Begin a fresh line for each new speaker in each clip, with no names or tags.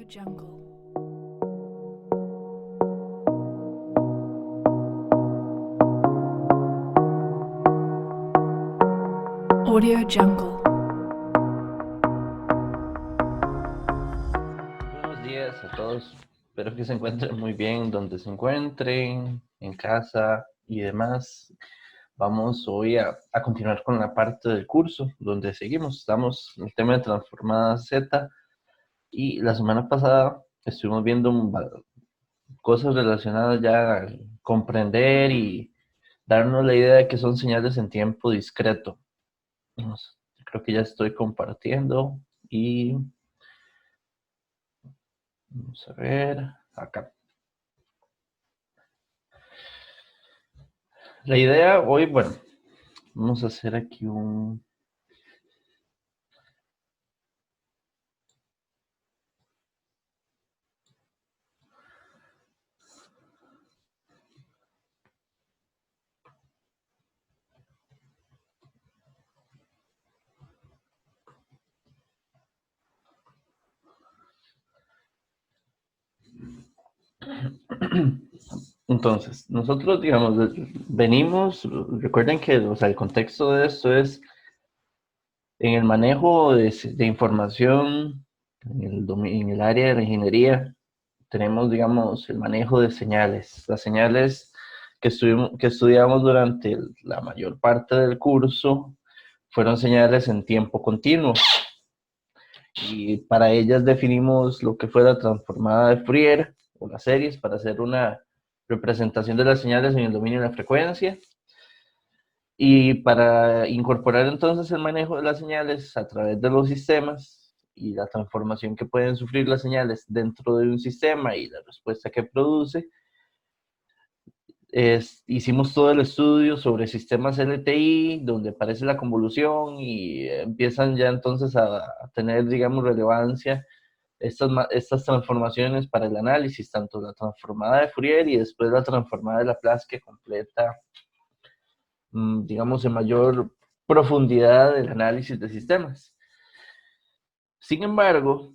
Jungle. Audio Jungle.
Buenos días a todos. Espero que se encuentren muy bien donde se encuentren, en casa y demás. Vamos hoy a continuar con la parte del curso donde seguimos. Estamos en el tema de transformada Z y la semana pasada estuvimos viendo cosas relacionadas ya a comprender y darnos la idea de que son señales en tiempo discreto. Creo que ya estoy compartiendo y vamos a ver acá. La idea hoy, bueno, vamos a hacer aquí un... Entonces, nosotros, digamos, venimos, recuerden que, o sea, el contexto de esto es en el manejo de información, en el área de la ingeniería, tenemos, digamos, el manejo de señales. Las señales que estudiamos durante la mayor parte del curso fueron señales en tiempo continuo. Y para ellas definimos lo que fue la transformada de Fourier o las series para hacer una representación de las señales en el dominio de la frecuencia. Y para incorporar entonces el manejo de las señales a través de los sistemas y la transformación que pueden sufrir las señales dentro de un sistema y la respuesta que produce, hicimos todo el estudio sobre sistemas LTI, donde aparece la convolución y empiezan ya entonces a tener, digamos, relevancia estas transformaciones para el análisis, tanto la transformada de Fourier y después la transformada de Laplace que completa, digamos, en mayor profundidad el análisis de sistemas. Sin embargo,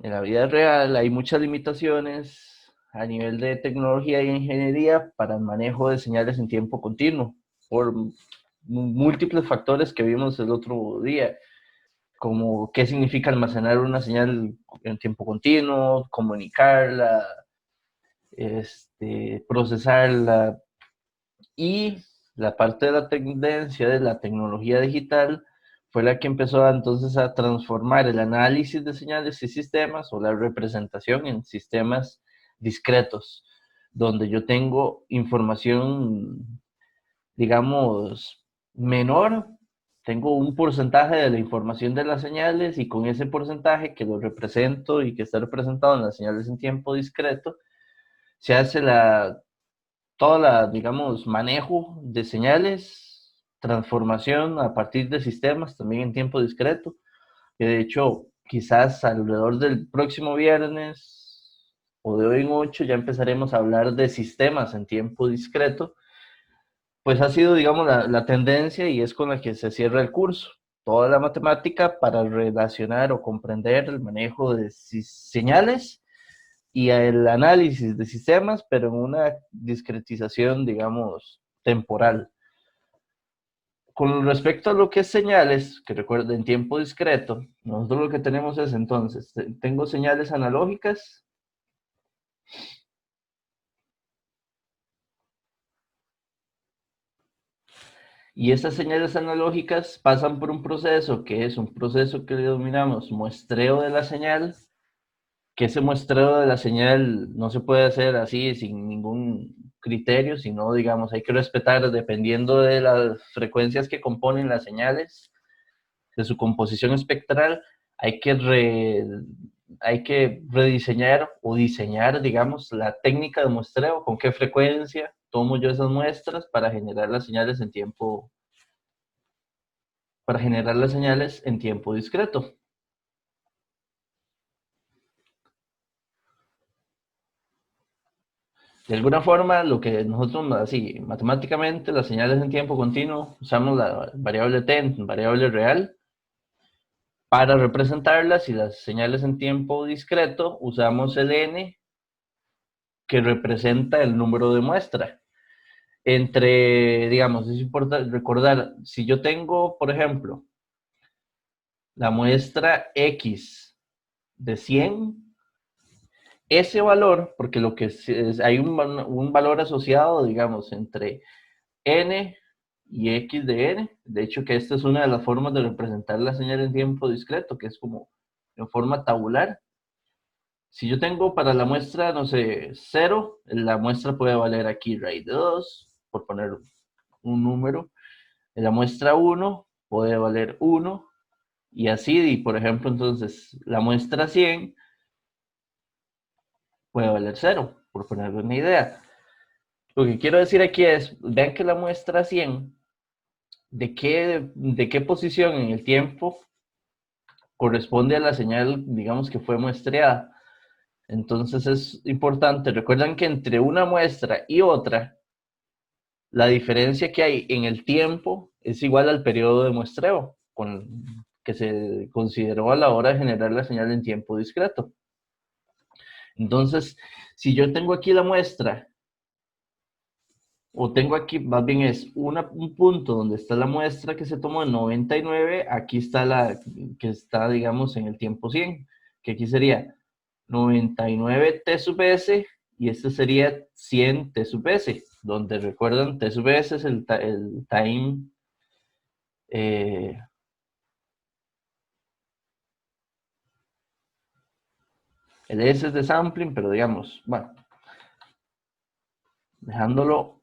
en la vida real hay muchas limitaciones a nivel de tecnología y ingeniería para el manejo de señales en tiempo continuo, por múltiples factores que vimos el otro día, como qué significa almacenar una señal en tiempo continuo, comunicarla, procesarla, y la parte de la tendencia de la tecnología digital fue la que empezó entonces a transformar el análisis de señales y sistemas o la representación en sistemas discretos, donde yo tengo información, digamos, menor, tengo un porcentaje de la información de las señales y con ese porcentaje que lo represento y que está representado en las señales en tiempo discreto, se hace toda la, digamos, manejo de señales, transformación a partir de sistemas también en tiempo discreto, que de hecho quizás alrededor del próximo viernes o de hoy en 8 ya empezaremos a hablar de sistemas en tiempo discreto, pues ha sido, digamos, la tendencia y es con la que se cierra el curso. Toda la matemática para relacionar o comprender el manejo de señales y el análisis de sistemas, pero en una discretización, digamos, temporal. Con respecto a lo que es señales, que recuerden en tiempo discreto, nosotros lo que tenemos es entonces, tengo señales analógicas, y estas señales analógicas pasan por un proceso que es un proceso que le denominamos muestreo de la señal, que ese muestreo de la señal no se puede hacer así sin ningún criterio, sino, digamos, hay que respetar dependiendo de las frecuencias que componen las señales, de su composición espectral, hay que, hay que rediseñar o diseñar, digamos, la técnica de muestreo, con qué frecuencia tomo yo esas muestras para generar las señales en tiempo, para generar las señales en tiempo discreto. De alguna forma, lo que nosotros, así, matemáticamente, las señales en tiempo continuo, usamos la variable t, variable real, Para representarlas y las señales en tiempo discreto, usamos el n, que representa el número de muestra. Digamos, es importante recordar, si yo tengo, por ejemplo, la muestra x de 100, ese valor, porque lo que hay un valor asociado, digamos, entre n y x de n. De hecho, que esta es una de las formas de representar la señal en tiempo discreto, que es como en forma tabular. Si yo tengo para la muestra, no sé, 0, la muestra puede valer aquí raíz de 2, por poner un número. En la muestra 1 puede valer 1, y así, y por ejemplo, entonces, la muestra 100 puede valer 0, por poner una idea. Lo que quiero decir aquí es, vean que la muestra 100, ¿de qué posición en el tiempo corresponde a la señal, digamos, que fue muestreada? Entonces es importante, recuerdan que entre una muestra y otra, la diferencia que hay en el tiempo es igual al periodo de muestreo que se consideró a la hora de generar la señal en tiempo discreto. Entonces, si yo tengo aquí la muestra, o tengo aquí, más bien es un punto donde está la muestra que se tomó en 99, aquí está la que está, digamos, en el tiempo 100, que aquí sería 99 T sub S, y este sería 100 T sub S, donde recuerdan, T sub S es el time, eh, el S es de sampling, pero digamos, bueno, dejándolo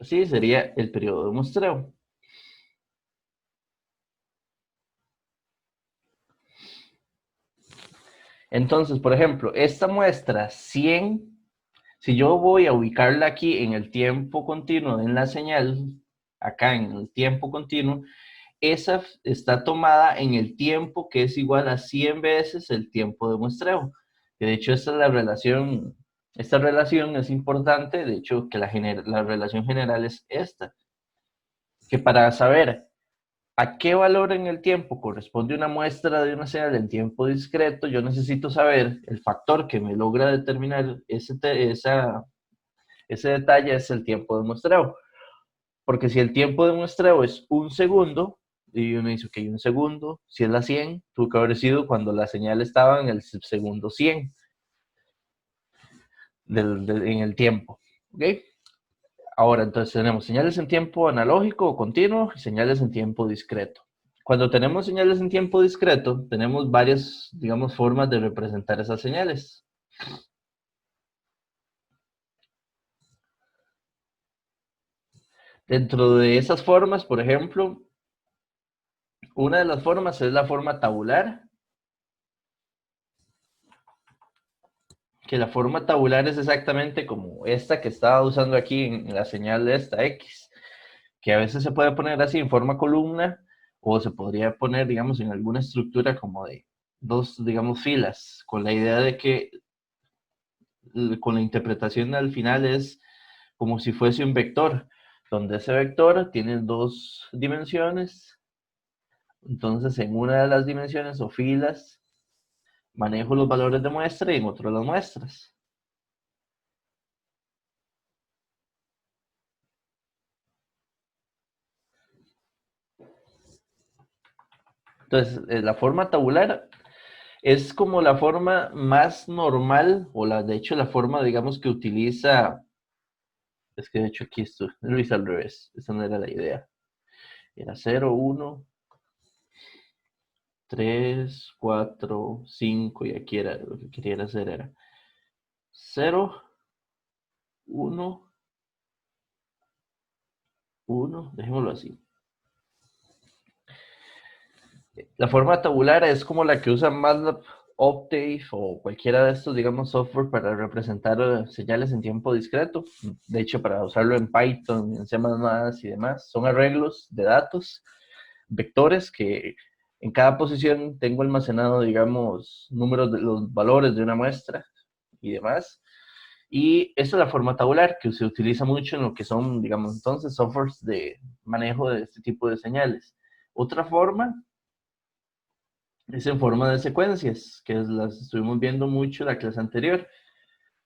así, sería el periodo de muestreo. Entonces, por ejemplo, esta muestra 100, si yo voy a ubicarla aquí en el tiempo continuo, en la señal, acá en el tiempo continuo, esa está tomada en el tiempo que es igual a 100 veces el tiempo de muestreo. De hecho, esta es la relación, esta relación es importante, de hecho, que la relación general es esta, que para saber a qué valor en el tiempo corresponde una muestra de una señal en tiempo discreto, yo necesito saber el factor que me logra determinar ese detalle, es el tiempo de muestreo. Porque si el tiempo de muestreo es un segundo, y uno dice, ok, un segundo, si es la 100, tuvo que haber sido cuando la señal estaba en el segundo 100 en el tiempo. ¿Ok? Ahora, entonces tenemos señales en tiempo analógico o continuo y señales en tiempo discreto. Cuando tenemos señales en tiempo discreto, tenemos varias, digamos, formas de representar esas señales. Dentro de esas formas, por ejemplo, una de las formas es la forma tabular, que la forma tabular es exactamente como esta que estaba usando aquí en la señal de esta X, que a veces se puede poner así en forma columna, o se podría poner, digamos, en alguna estructura como de dos, digamos, filas, con la idea de que con la interpretación al final es como si fuese un vector, donde ese vector tiene dos dimensiones. Entonces, en una de las dimensiones o filas, manejo los valores de muestra y en otro las muestras. Entonces, la forma tabular es como la forma más normal, o de hecho la forma, digamos, que utiliza, es que de hecho aquí esto, lo hice al revés, esa no era la idea. Era 0, 1, 3, 4, 5, y aquí era lo que quería hacer era 0, 1, 1, dejémoslo así. La forma tabular es como la que usa MATLAB, Octave o cualquiera de estos, digamos, software para representar señales en tiempo discreto. De hecho, para usarlo en Python, en C++ y demás, son arreglos de datos, vectores que en cada posición tengo almacenado, digamos, números de los valores de una muestra y demás. Y esta es la forma tabular que se utiliza mucho en lo que son, digamos, entonces, softwares de manejo de este tipo de señales. Otra forma es en forma de secuencias, que las estuvimos viendo mucho en la clase anterior.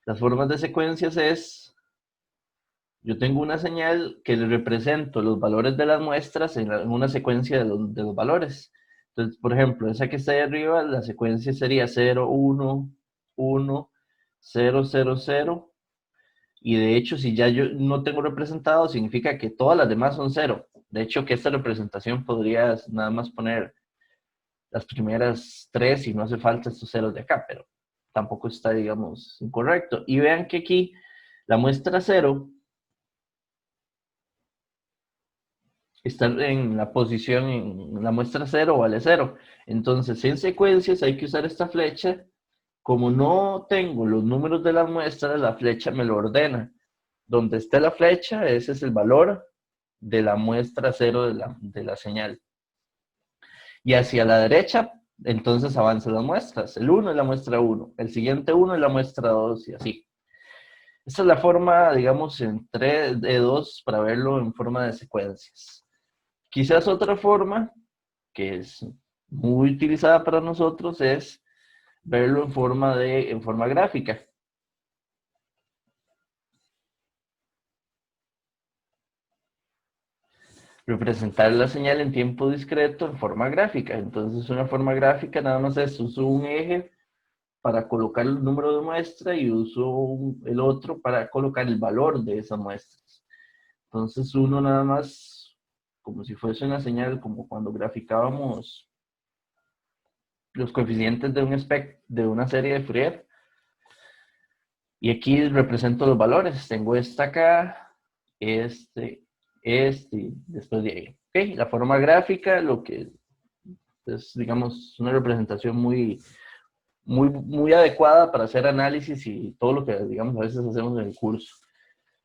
Las formas de secuencias es, yo tengo una señal que le represento los valores de las muestras en una secuencia de los valores. Entonces, por ejemplo, esa que está ahí arriba, la secuencia sería 0, 1, 1, 0, 0, 0. Y de hecho, si ya yo no tengo representado, significa que todas las demás son 0. De hecho, que esta representación podrías nada más poner las primeras 3 y no hace falta estos ceros de acá, pero tampoco está, digamos, incorrecto. Y vean que aquí la muestra 0 está en la posición, en la muestra 0 vale 0. Entonces, en secuencias hay que usar esta flecha. Como no tengo los números de las muestras, la flecha me lo ordena. Donde esté la flecha, ese es el valor de la muestra 0 de la señal. Y hacia la derecha, entonces avanzan las muestras. El 1 es la muestra 1, el siguiente 1 es la muestra 2 y así. Esta es la forma, digamos, en 3 de 2 para verlo en forma de secuencias. Quizás otra forma, que es muy utilizada para nosotros, es verlo en forma gráfica. Representar la señal en tiempo discreto en forma gráfica. Entonces, una forma gráfica nada más es uso un eje para colocar el número de muestra y uso el otro para colocar el valor de esas muestras. Entonces, uno nada más, como si fuese una señal, como cuando graficábamos los coeficientes de de una serie de Fourier. Y aquí represento los valores. Tengo esta acá, y después de ahí. ¿Okay? La forma gráfica, lo que es, digamos, una representación muy adecuada para hacer análisis y todo lo que, digamos, a veces hacemos en el curso.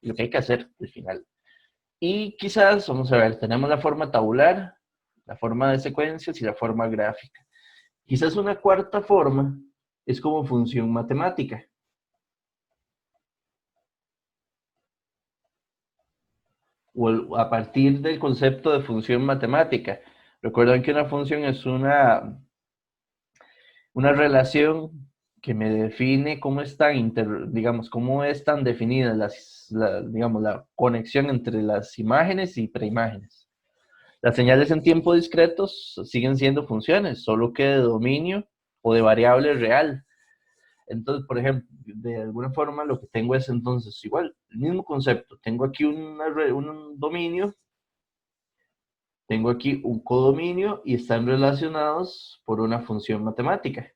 Y lo que hay que hacer al final. Y quizás, vamos a ver, tenemos la forma tabular, la forma de secuencias y la forma gráfica. Quizás una cuarta forma es como función matemática. O a partir del concepto de función matemática. Recuerden que una función es una relación que me define cómo están, digamos, cómo están definidas digamos, la conexión entre las imágenes y preimágenes. Las señales en tiempo discretos siguen siendo funciones, solo que de dominio o de variable real. Entonces, por ejemplo, de alguna forma lo que tengo es entonces igual, el mismo concepto. Tengo aquí un dominio, tengo aquí un codominio y están relacionados por una función matemática.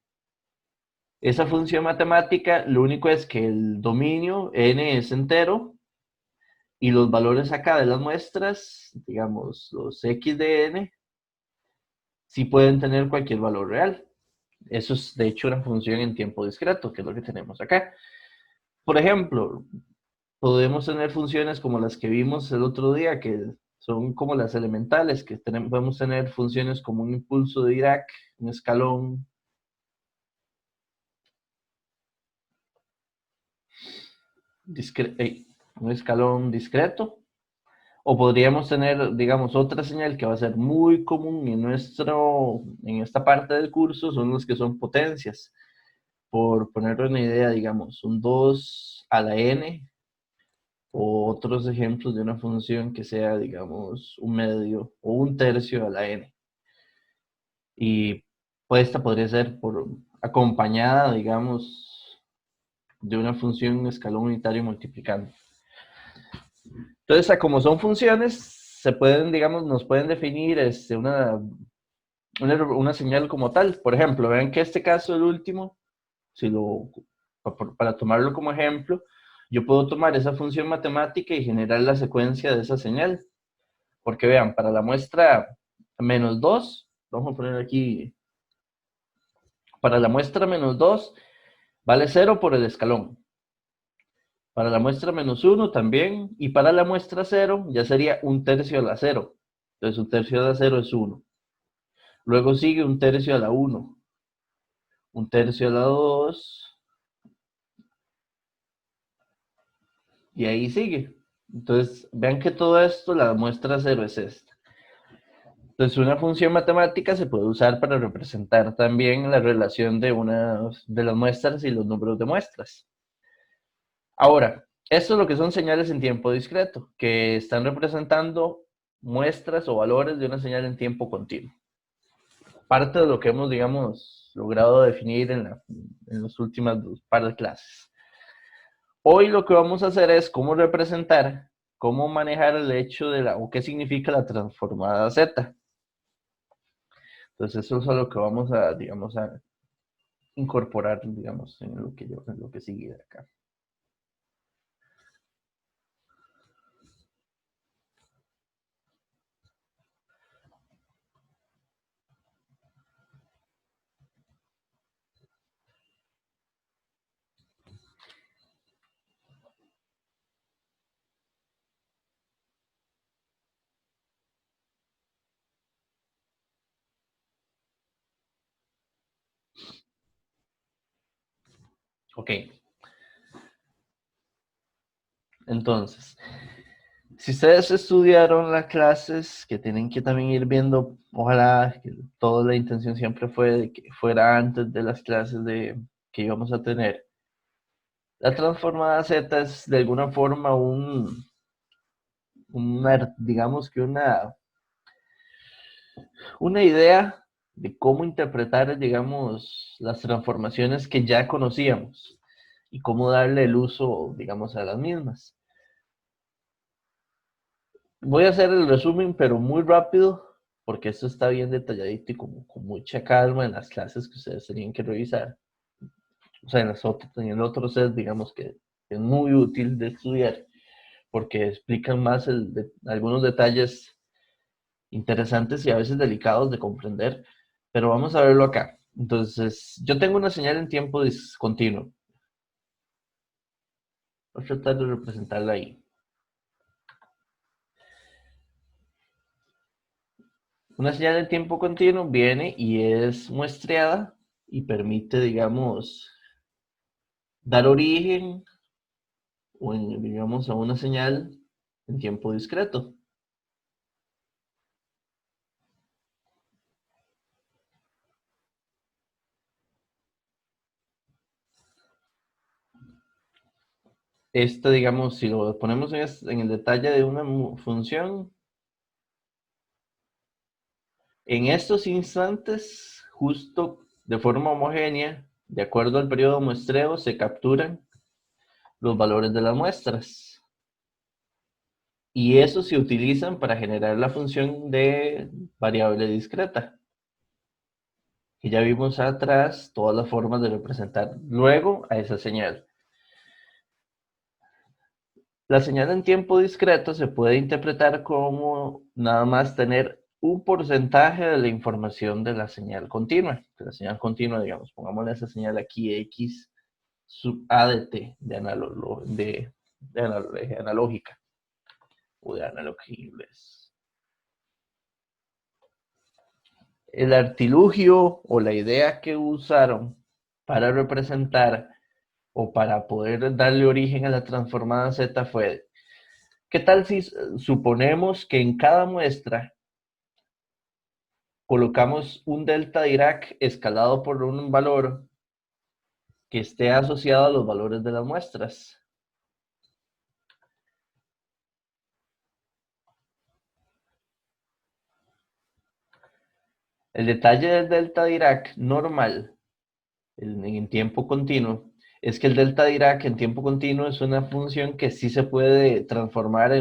Esa función matemática, lo único es que el dominio n es entero y los valores acá de las muestras, digamos, los x de n, sí pueden tener cualquier valor real. Eso es, de hecho, una función en tiempo discreto, que es lo que tenemos acá. Por ejemplo, podemos tener funciones como las que vimos el otro día, que son como las elementales, que podemos tener funciones como un impulso de Dirac, un escalón, un escalón discreto. O podríamos tener, digamos, otra señal que va a ser muy común en esta parte del curso, son los que son potencias. Por poner una idea, digamos, un 2 a la n, o otros ejemplos de una función que sea, digamos, un medio o un tercio a la n. Y pues esta podría ser acompañada, digamos, de una función escalón unitario multiplicando. Entonces, como son funciones, se pueden, digamos, nos pueden definir una señal como tal. Por ejemplo, vean que este caso, el último, si lo, para tomarlo como ejemplo, yo puedo tomar esa función matemática y generar la secuencia de esa señal. Porque vean, para la muestra menos 2, vamos a poner aquí, para la muestra menos 2, vale 0 por el escalón. Para la muestra menos 1 también, y para la muestra 0 ya sería un tercio a la 0. Entonces un tercio a la 0 es 1. Luego sigue un tercio a la 1, un tercio a la 2, y ahí sigue. Entonces, vean que todo esto, la muestra 0 es esta. Entonces, una función matemática se puede usar para representar también la relación de una de las muestras y los números de muestras. Ahora, esto es lo que son señales en tiempo discreto, que están representando muestras o valores de una señal en tiempo continuo. Parte de lo que hemos, digamos, logrado definir en las últimas par de clases. Hoy lo que vamos a hacer es cómo representar, cómo manejar el hecho de o qué significa la transformada Z. Entonces, eso es lo que vamos a, digamos, a incorporar, digamos, en lo que sigue de acá. Ok. Entonces, si ustedes estudiaron las clases, que tienen que también ir viendo, ojalá, que toda la intención siempre fue de que fuera antes de las clases que íbamos a tener. La transformada Z es de alguna forma digamos que una idea de cómo interpretar, digamos, las transformaciones que ya conocíamos y cómo darle el uso, digamos, a las mismas. Voy a hacer el resumen, pero muy rápido, porque esto está bien detalladito y con mucha calma en las clases que ustedes tenían que revisar. O sea, en el otro set, digamos que es muy útil de estudiar, porque explican más algunos detalles interesantes y a veces delicados de comprender, pero vamos a verlo acá. Entonces, yo tengo una señal en tiempo discontinuo. Voy a tratar de representarla ahí. Una señal en tiempo continuo viene y es muestreada y permite, digamos, dar origen o digamos, a una señal en tiempo discreto. Esta, digamos, si lo ponemos en el detalle de una función, en estos instantes, justo de forma homogénea, de acuerdo al periodo de muestreo, se capturan los valores de las muestras. Y esos se utilizan para generar la función de variable discreta, que ya vimos atrás todas las formas de representar luego a esa señal. La señal en tiempo discreto se puede interpretar como nada más tener un porcentaje de la información de la señal continua. De la señal continua, digamos, pongámosle esa señal aquí X sub A de T, de analógica o de analogibles. El artilugio o la idea que usaron para representar o para poder darle origen a la transformada Z fue: ¿qué tal si suponemos que en cada muestra colocamos un delta Dirac escalado por un valor que esté asociado a los valores de las muestras? El detalle del delta Dirac normal en tiempo continuo es que el delta Dirac en tiempo continuo es una función que sí se puede transformar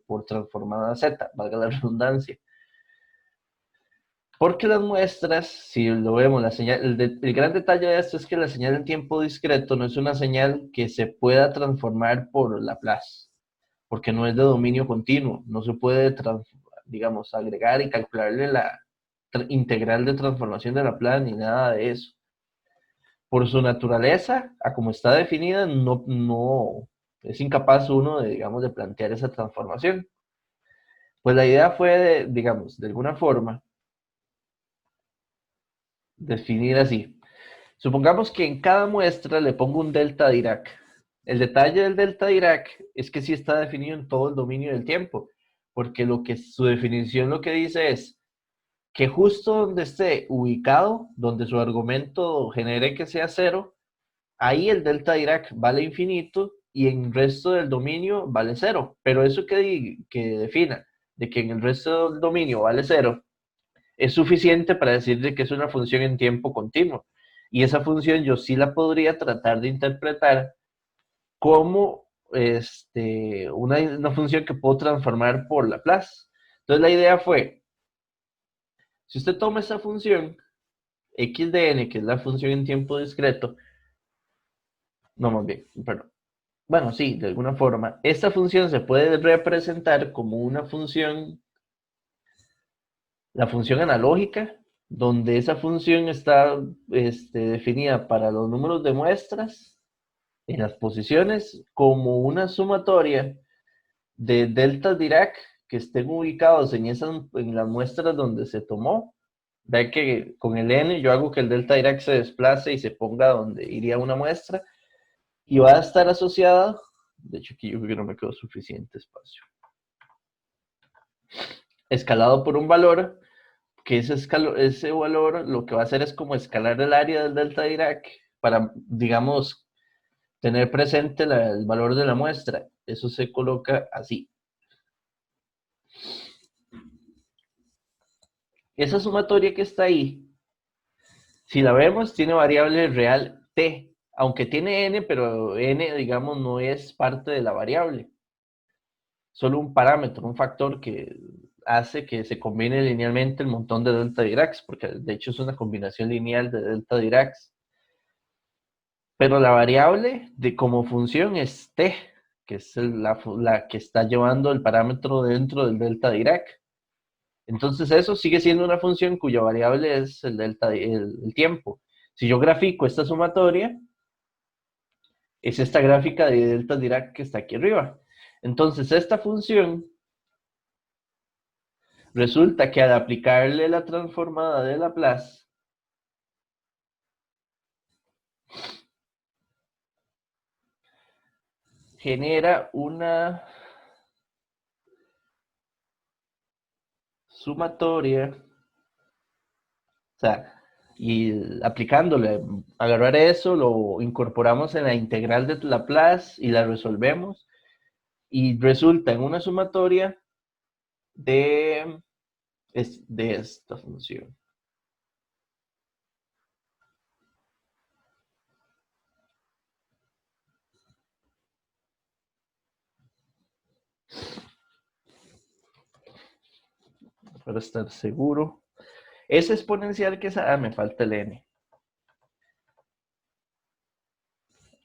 por transformada Z, valga la redundancia. Porque las muestras, si lo vemos, el gran detalle de esto es que la señal en tiempo discreto no es una señal que se pueda transformar por Laplace, porque no es de dominio continuo, no se puede, digamos, agregar y calcularle la integral de transformación de Laplace ni nada de eso. Por su naturaleza, a como está definida, no es incapaz uno de, digamos, de plantear esa transformación. Pues la idea fue, digamos, de alguna forma, definir así. Supongamos que en cada muestra le pongo un delta Dirac. El detalle del delta Dirac es que sí está definido en todo el dominio del tiempo, porque su definición lo que dice es que justo donde esté ubicado, donde su argumento genere que sea cero, ahí el delta Dirac vale infinito y en el resto del dominio vale cero. Pero eso que defina de que en el resto del dominio vale cero es suficiente para decir de que es una función en tiempo continuo. Y esa función yo sí la podría tratar de interpretar como una función que puedo transformar por Laplace. Entonces la idea fue, si usted toma esa función, x de n, que es la función en tiempo discreto, no más bien, perdón. Bueno, sí, de alguna forma, esta función se puede representar como una función, la función analógica, donde esa función está definida para los números de muestras en las posiciones como una sumatoria de deltas Dirac que estén ubicados en las muestras donde se tomó. Ve que con el n yo hago que el delta Dirac se desplace y se ponga donde iría una muestra y va a estar asociada, de hecho aquí yo creo que no me quedó suficiente espacio, escalado por un valor, que ese valor lo que va a hacer es como escalar el área del delta Dirac para, digamos, tener presente el valor de la muestra. Eso se coloca así. Esa sumatoria que está ahí, si la vemos, tiene variable real t, aunque tiene n, pero n, digamos, no es parte de la variable. Solo un parámetro, un factor que hace que se combine linealmente el montón de delta Diracs, porque de hecho es una combinación lineal de delta Diracs. Pero la variable de como función es t, que es la que está llevando el parámetro dentro del delta Dirac. Entonces eso sigue siendo una función cuya variable es el tiempo. Si yo grafico esta sumatoria, es esta gráfica de delta Dirac que está aquí arriba. Entonces esta función resulta que al aplicarle la transformada de Laplace, genera una sumatoria, o sea, y aplicándole, agarrar eso, lo incorporamos en la integral de Laplace y la resolvemos, y resulta en una sumatoria de, de esta función. Para estar seguro. Ese exponencial que es, me falta el n.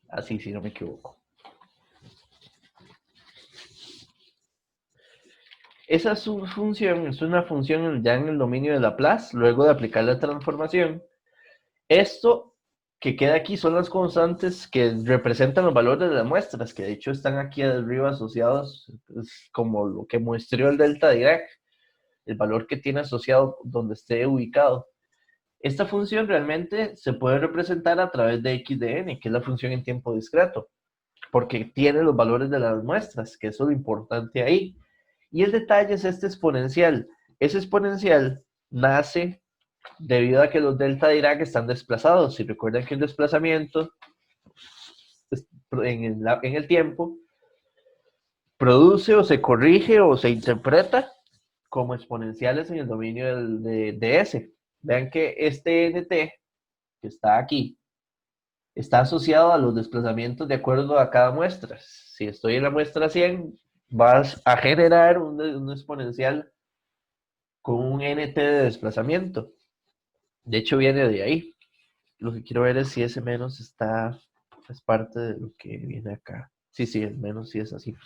Así, si no me equivoco. Esa función es una función ya en el dominio de Laplace, luego de aplicar la transformación. Esto que queda aquí son las constantes que representan los valores de las muestras, que de hecho están aquí arriba asociados, es como lo que muestreó el delta Dirac, el valor que tiene asociado donde esté ubicado. Esta función realmente se puede representar a través de x de n, que es la función en tiempo discreto, porque tiene los valores de las muestras, que eso es lo importante ahí. Y el detalle es este exponencial. Ese exponencial nace debido a que los delta Dirac están desplazados. Si recuerdan que el desplazamiento en el tiempo produce o se corrige o se interpreta como exponenciales en el dominio de S. Vean que este nt que está aquí está asociado a los desplazamientos de acuerdo a cada muestra. Si estoy en la muestra 100, vas a generar un exponencial con un nt de desplazamiento. De hecho, viene de ahí. Lo que quiero ver es si ese menos es parte de lo que viene acá. Sí, sí, el menos sí es así.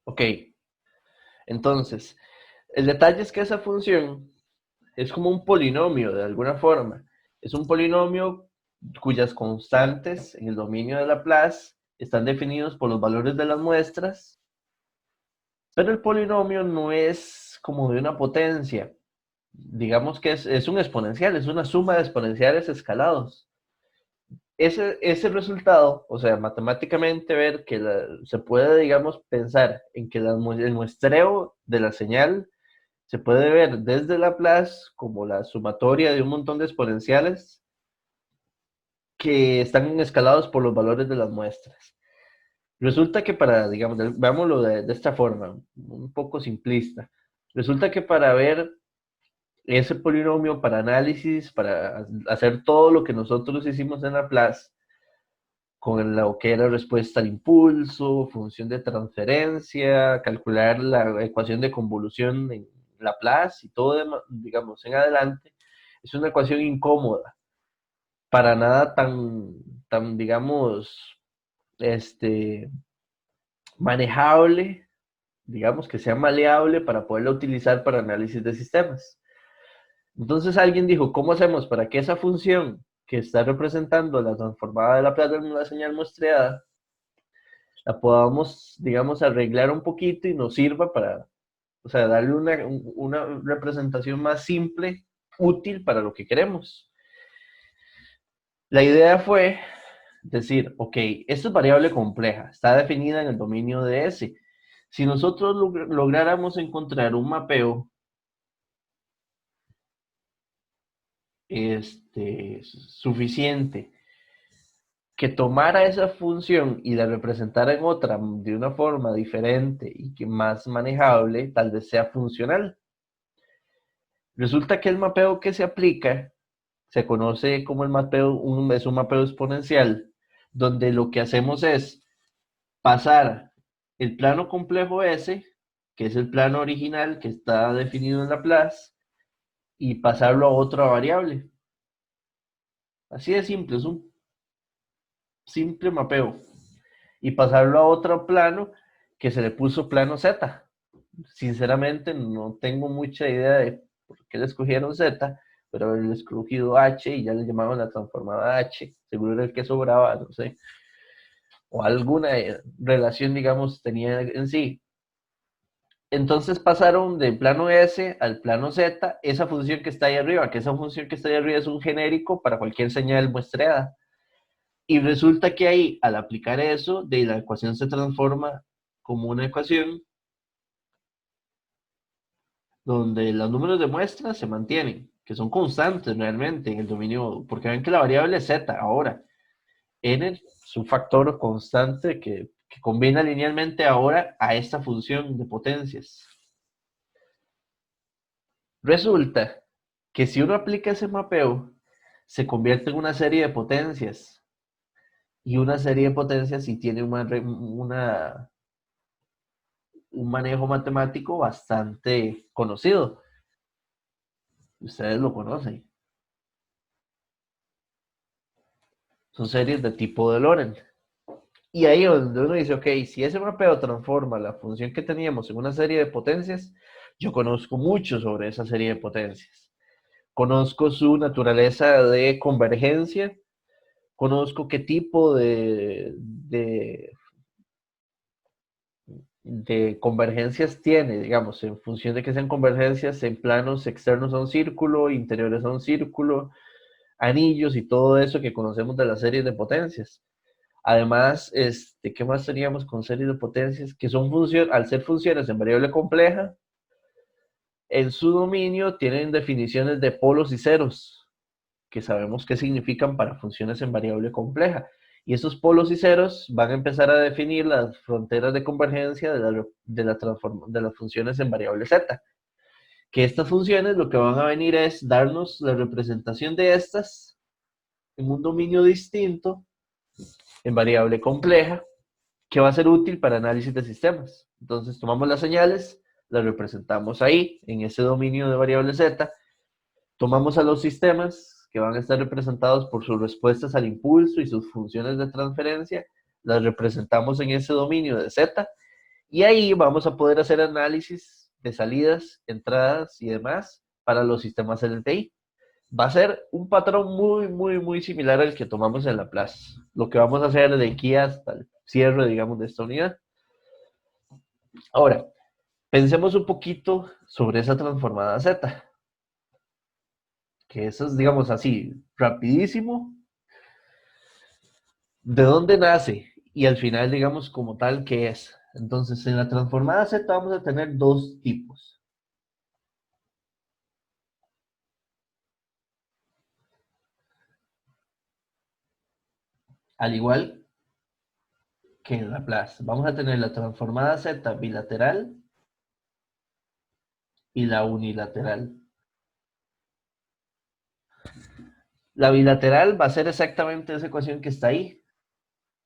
Ok, entonces, El detalle es que esa función es como un polinomio de alguna forma. Es un polinomio cuyas constantes en el dominio de Laplace están definidos por los valores de las muestras, pero el polinomio no es como de una potencia. Digamos que es un exponencial, es una suma de exponenciales escalados. Ese resultado, o sea, matemáticamente ver que se puede, digamos, pensar en que el muestreo de la señal se puede ver desde Laplace como la sumatoria de un montón de exponenciales que están escalados por los valores de las muestras. Resulta que para, digamos, veámoslo de esta forma, un poco simplista. Resulta que para ver ese polinomio, para análisis, para hacer todo lo que nosotros hicimos en Laplace, con lo que era respuesta al impulso, función de transferencia, calcular la ecuación de convolución en Laplace y todo, digamos, en adelante, es una ecuación incómoda, para nada tan digamos, manejable, digamos, que sea maleable para poderla utilizar para análisis de sistemas. Entonces alguien dijo, ¿cómo hacemos para que esa función que está representando la transformada de Laplace en una señal muestreada la podamos, digamos, arreglar un poquito y nos sirva para, o sea, darle una representación más simple, útil para lo que queremos? La idea fue decir, ok, esto es variable compleja, está definida en el dominio de S. Si nosotros lográramos encontrar un mapeo suficiente que tomara esa función y la representara en otra de una forma diferente y que más manejable, tal vez sea funcional. Resulta que el mapeo que se aplica se conoce como el mapeo, es un mapeo exponencial, donde lo que hacemos es pasar el plano complejo S, que es el plano original que está definido en Laplace, y pasarlo a otra variable. Así de simple, es un simple mapeo. Y pasarlo a otro plano que se le puso plano Z. Sinceramente no tengo mucha idea de por qué le escogieron Z, pero haberle escogido H y ya le llamaban la transformada H, seguro era el que sobraba, no sé, o alguna relación, digamos, tenía en sí. Entonces pasaron del plano S al plano Z, esa función que está ahí arriba, que esa función que está ahí arriba es un genérico para cualquier señal muestreada. Y resulta que ahí, al aplicar eso, de la ecuación se transforma como una ecuación donde los números de muestra se mantienen, que son constantes realmente en el dominio, porque ven que la variable es z ahora. N es un factor constante que combina linealmente ahora a esta función de potencias. Resulta que si uno aplica ese mapeo, se convierte en una serie de potencias. Y una serie de potencias sí tiene un manejo matemático bastante conocido. Ustedes lo conocen. Son series de tipo de Lorentz. Y ahí donde uno dice, ok, si ese mapeo transforma la función que teníamos en una serie de potencias, yo conozco mucho sobre esa serie de potencias. Conozco su naturaleza de convergencia, conozco qué tipo de convergencias tiene, digamos, en función de que sean convergencias en planos externos a un círculo, interiores a un círculo, anillos y todo eso que conocemos de las series de potencias. Además, ¿qué más teníamos con series de potencias? Que son al ser funciones en variable compleja, en su dominio tienen definiciones de polos y ceros, que sabemos qué significan para funciones en variable compleja. Y esos polos y ceros van a empezar a definir las fronteras de convergencia de las funciones en variable z. Que estas funciones lo que van a venir es darnos la representación de estas en un dominio distinto, en variable compleja, que va a ser útil para análisis de sistemas. Entonces tomamos las señales, las representamos ahí, en ese dominio de variable z, tomamos a los sistemas que van a estar representados por sus respuestas al impulso y sus funciones de transferencia, las representamos en ese dominio de z, y ahí vamos a poder hacer análisis de salidas, entradas y demás para los sistemas LTI. Va a ser un patrón muy similar al que tomamos en Laplace. Lo que vamos a hacer de aquí hasta el cierre, digamos, de esta unidad. Ahora, pensemos un poquito sobre esa transformada Z, que eso es, digamos así, rapidísimo. ¿De dónde nace? Y al final, digamos, como tal, ¿qué es? Entonces, en la transformada Z vamos a tener dos tipos. Al igual que en Laplace, vamos a tener la transformada Z bilateral y la unilateral. La bilateral va a ser exactamente esa ecuación que está ahí.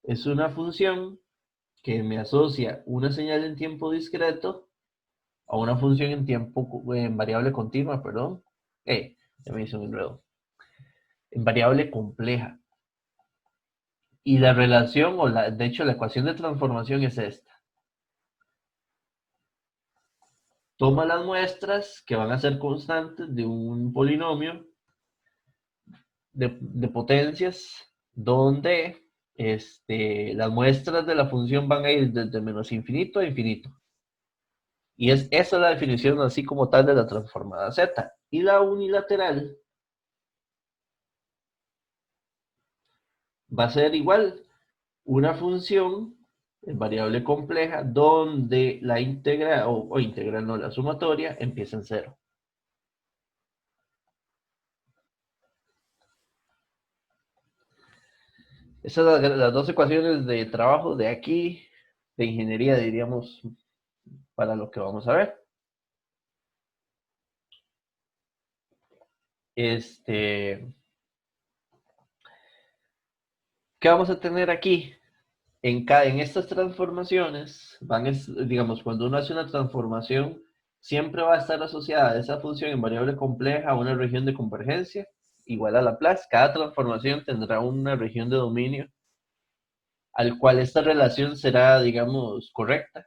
Es una función que me asocia una señal en tiempo discreto a una función en variable continua, perdón. Ya me hice un enredo. En variable compleja. Y la relación, de hecho, la ecuación de transformación es esta. Toma las muestras que van a ser constantes de un polinomio de potencias donde las muestras de la función van a ir desde menos infinito a infinito. Y esa es la definición así como tal de la transformada Z. Y la unilateral va a ser igual, una función en variable compleja donde la integral, o integral no, la sumatoria, empieza en cero. Esas son las dos ecuaciones de trabajo de aquí, de ingeniería, diríamos, para lo que vamos a ver. ¿Qué vamos a tener aquí? En estas transformaciones, digamos, cuando uno hace una transformación, siempre va a estar asociada a esa función en variable compleja a una región de convergencia igual a Laplace. Cada transformación tendrá una región de dominio al cual esta relación será, digamos, correcta.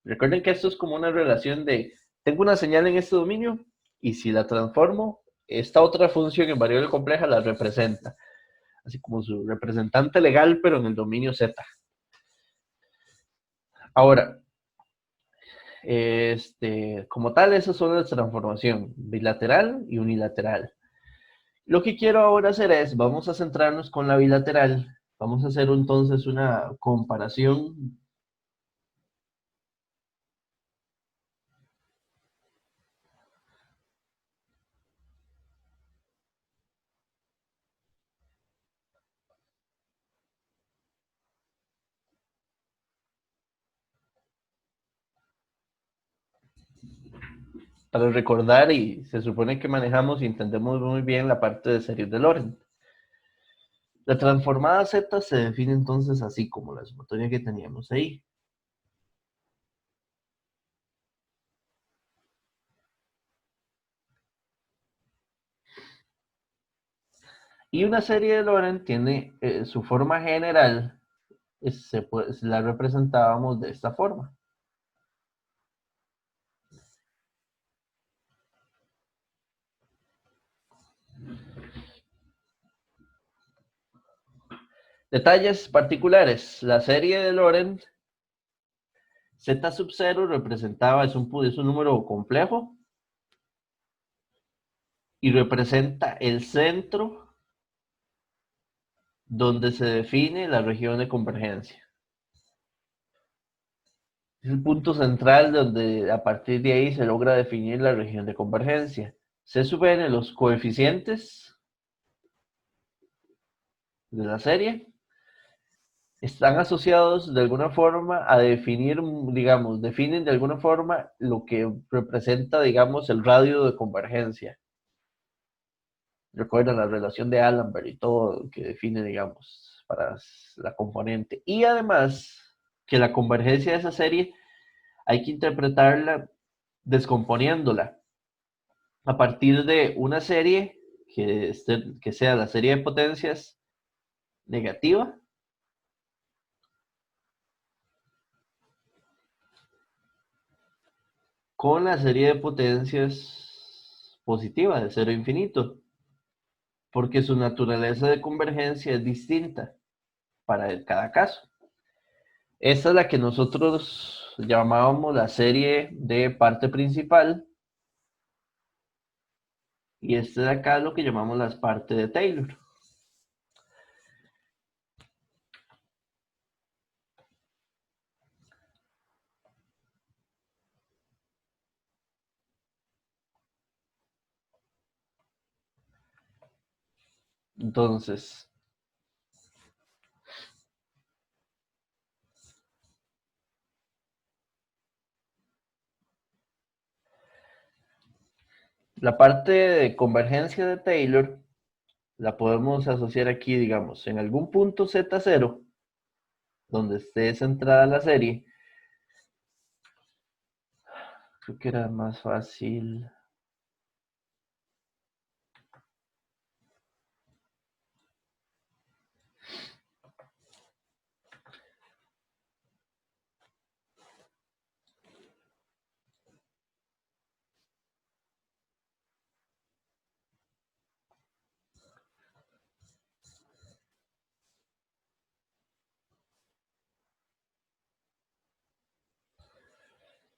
Recuerden que esto es como una relación de, tengo una señal en este dominio y si la transformo, esta otra función en variable compleja la representa, así como su representante legal, pero en el dominio Z. Ahora, como tal, esas son las transformación bilateral y unilateral. Lo que quiero ahora hacer es, vamos a centrarnos con la bilateral. Vamos a hacer entonces una comparación. Para recordar, y se supone que manejamos y entendemos muy bien la parte de series de Lorentz. La transformada Z se define entonces así como la sumatoria que teníamos ahí. Y una serie de Lorentz tiene su forma general, la representábamos de esta forma. Detalles particulares. La serie de Lorentz, Z sub 0 representaba, es un número complejo y representa el centro donde se define la región de convergencia. Es el punto central donde a partir de ahí se logra definir la región de convergencia. C sub n, los coeficientes de la serie, están asociados de alguna forma a definir, digamos, definen de alguna forma lo que representa, digamos, el radio de convergencia. Recuerdan la relación de Allenberg y todo que define, digamos, para la componente. Y además, que la convergencia de esa serie hay que interpretarla descomponiéndola a partir de una serie que sea la serie de potencias negativa con la serie de potencias positiva de cero a infinito, porque su naturaleza de convergencia es distinta para cada caso. Esta es la que nosotros llamábamos la serie de parte principal, y este de acá es lo que llamamos la parte de Taylor. Entonces, la parte de convergencia de Taylor la podemos asociar aquí, digamos, en algún punto Z0, donde esté centrada la serie. Creo que era más fácil.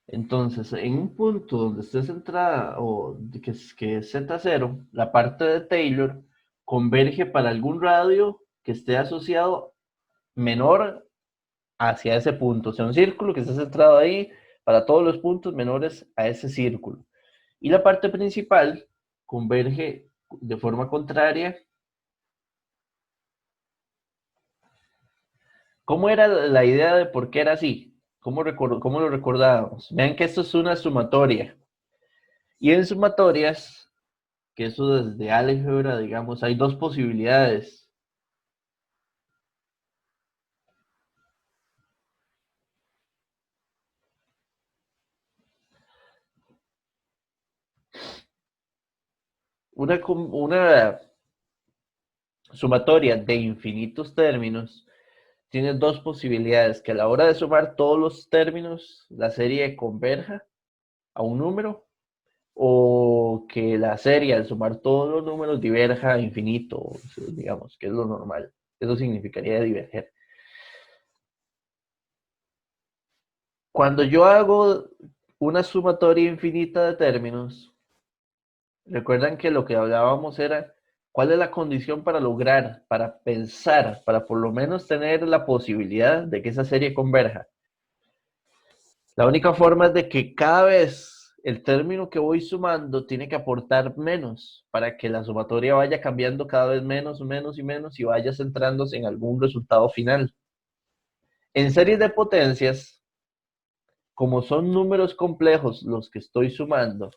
Entonces, en un punto donde esté centrada, o que es Z0, la parte de Taylor converge para algún radio que esté asociado menor hacia ese punto. O sea, un círculo que esté centrado ahí para todos los puntos menores a ese círculo. Y la parte principal converge de forma contraria. ¿Cómo era la idea de por qué era así? ¿Cómo lo recordábamos? Vean que esto es una sumatoria. Y en sumatorias, que eso desde álgebra, digamos, hay dos posibilidades. Una sumatoria de infinitos términos tiene dos posibilidades, que a la hora de sumar todos los términos, la serie converja a un número, o que la serie al sumar todos los números diverja a infinito, digamos, que es lo normal. Eso significaría diverger. Cuando yo hago una sumatoria infinita de términos, recuerdan que lo que hablábamos era cuál es la condición para lograr, para pensar, para por lo menos tener la posibilidad de que esa serie converja. La única forma es de que cada vez el término que voy sumando tiene que aportar menos para que la sumatoria vaya cambiando cada vez menos, menos y menos y vaya centrándose en algún resultado final. En series de potencias, como son números complejos los que estoy sumando,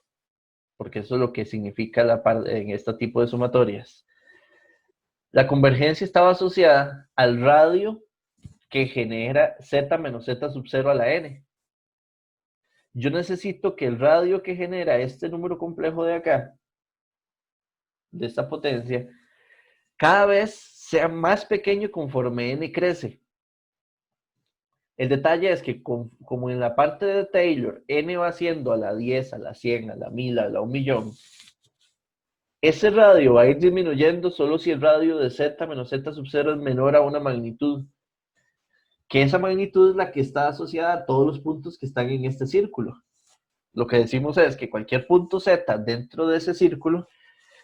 porque eso es lo que significa en este tipo de sumatorias, la convergencia estaba asociada al radio que genera z menos z sub 0 a la n. Yo necesito que el radio que genera este número complejo de acá, de esta potencia, cada vez sea más pequeño conforme n crece. El detalle es que como en la parte de Taylor, n va siendo a la 10, a la 100, a la 1000, a la 1.000.000, ese radio va a ir disminuyendo solo si el radio de z menos z sub 0 es menor a una magnitud, que esa magnitud es la que está asociada a todos los puntos que están en este círculo. Lo que decimos es que cualquier punto z dentro de ese círculo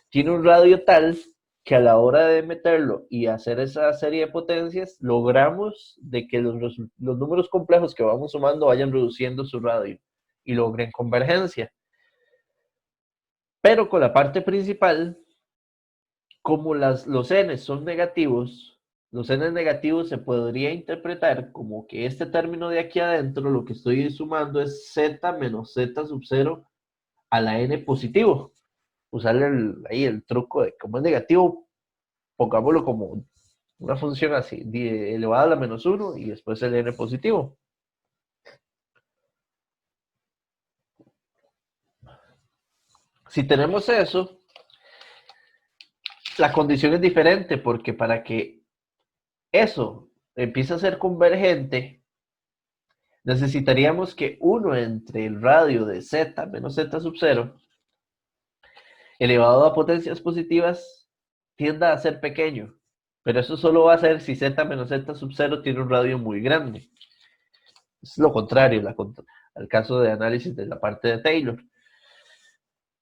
tiene un radio tal que a la hora de meterlo y hacer esa serie de potencias, logramos de que los números complejos que vamos sumando vayan reduciendo su radio y logren convergencia. Pero con la parte principal, como los n son negativos, los n negativos se podría interpretar como que este término de aquí adentro, lo que estoy sumando es z menos z sub 0 a la n positivo. Usar ahí el truco de como es negativo, pongámoslo como una función así, elevada a la menos 1 y después el n positivo. Si tenemos eso, la condición es diferente, porque para que eso empiece a ser convergente, necesitaríamos que 1 entre el radio de z menos z sub 0 elevado a potencias positivas tienda a ser pequeño, pero eso solo va a ser si z menos z sub 0 tiene un radio muy grande. Es lo contrario al caso de análisis de la parte de Taylor.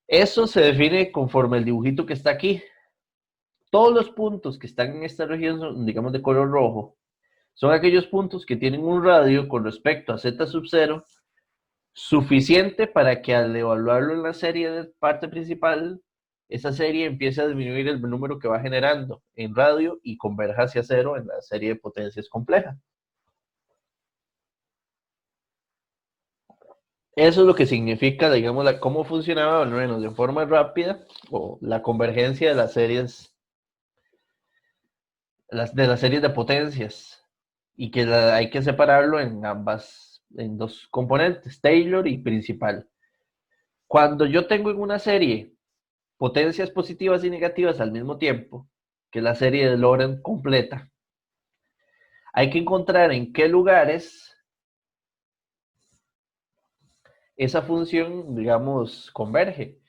Eso se define conforme el dibujito que está aquí. Todos los puntos que están en esta región, digamos de color rojo, son aquellos puntos que tienen un radio con respecto a z sub 0 suficiente para que al evaluarlo en la serie de parte principal, esa serie empiece a disminuir el número que va generando en radio y converja hacia 0 en la serie de potencias compleja. Eso es lo que significa, digamos, cómo funcionaba, al menos de forma rápida, o la convergencia de las series de potencias, y que hay que separarlo en dos componentes, Taylor y principal. Cuando yo tengo en una serie potencias positivas y negativas al mismo tiempo, que es la serie de Lorentz completa, hay que encontrar en qué lugares esa función, digamos, converge.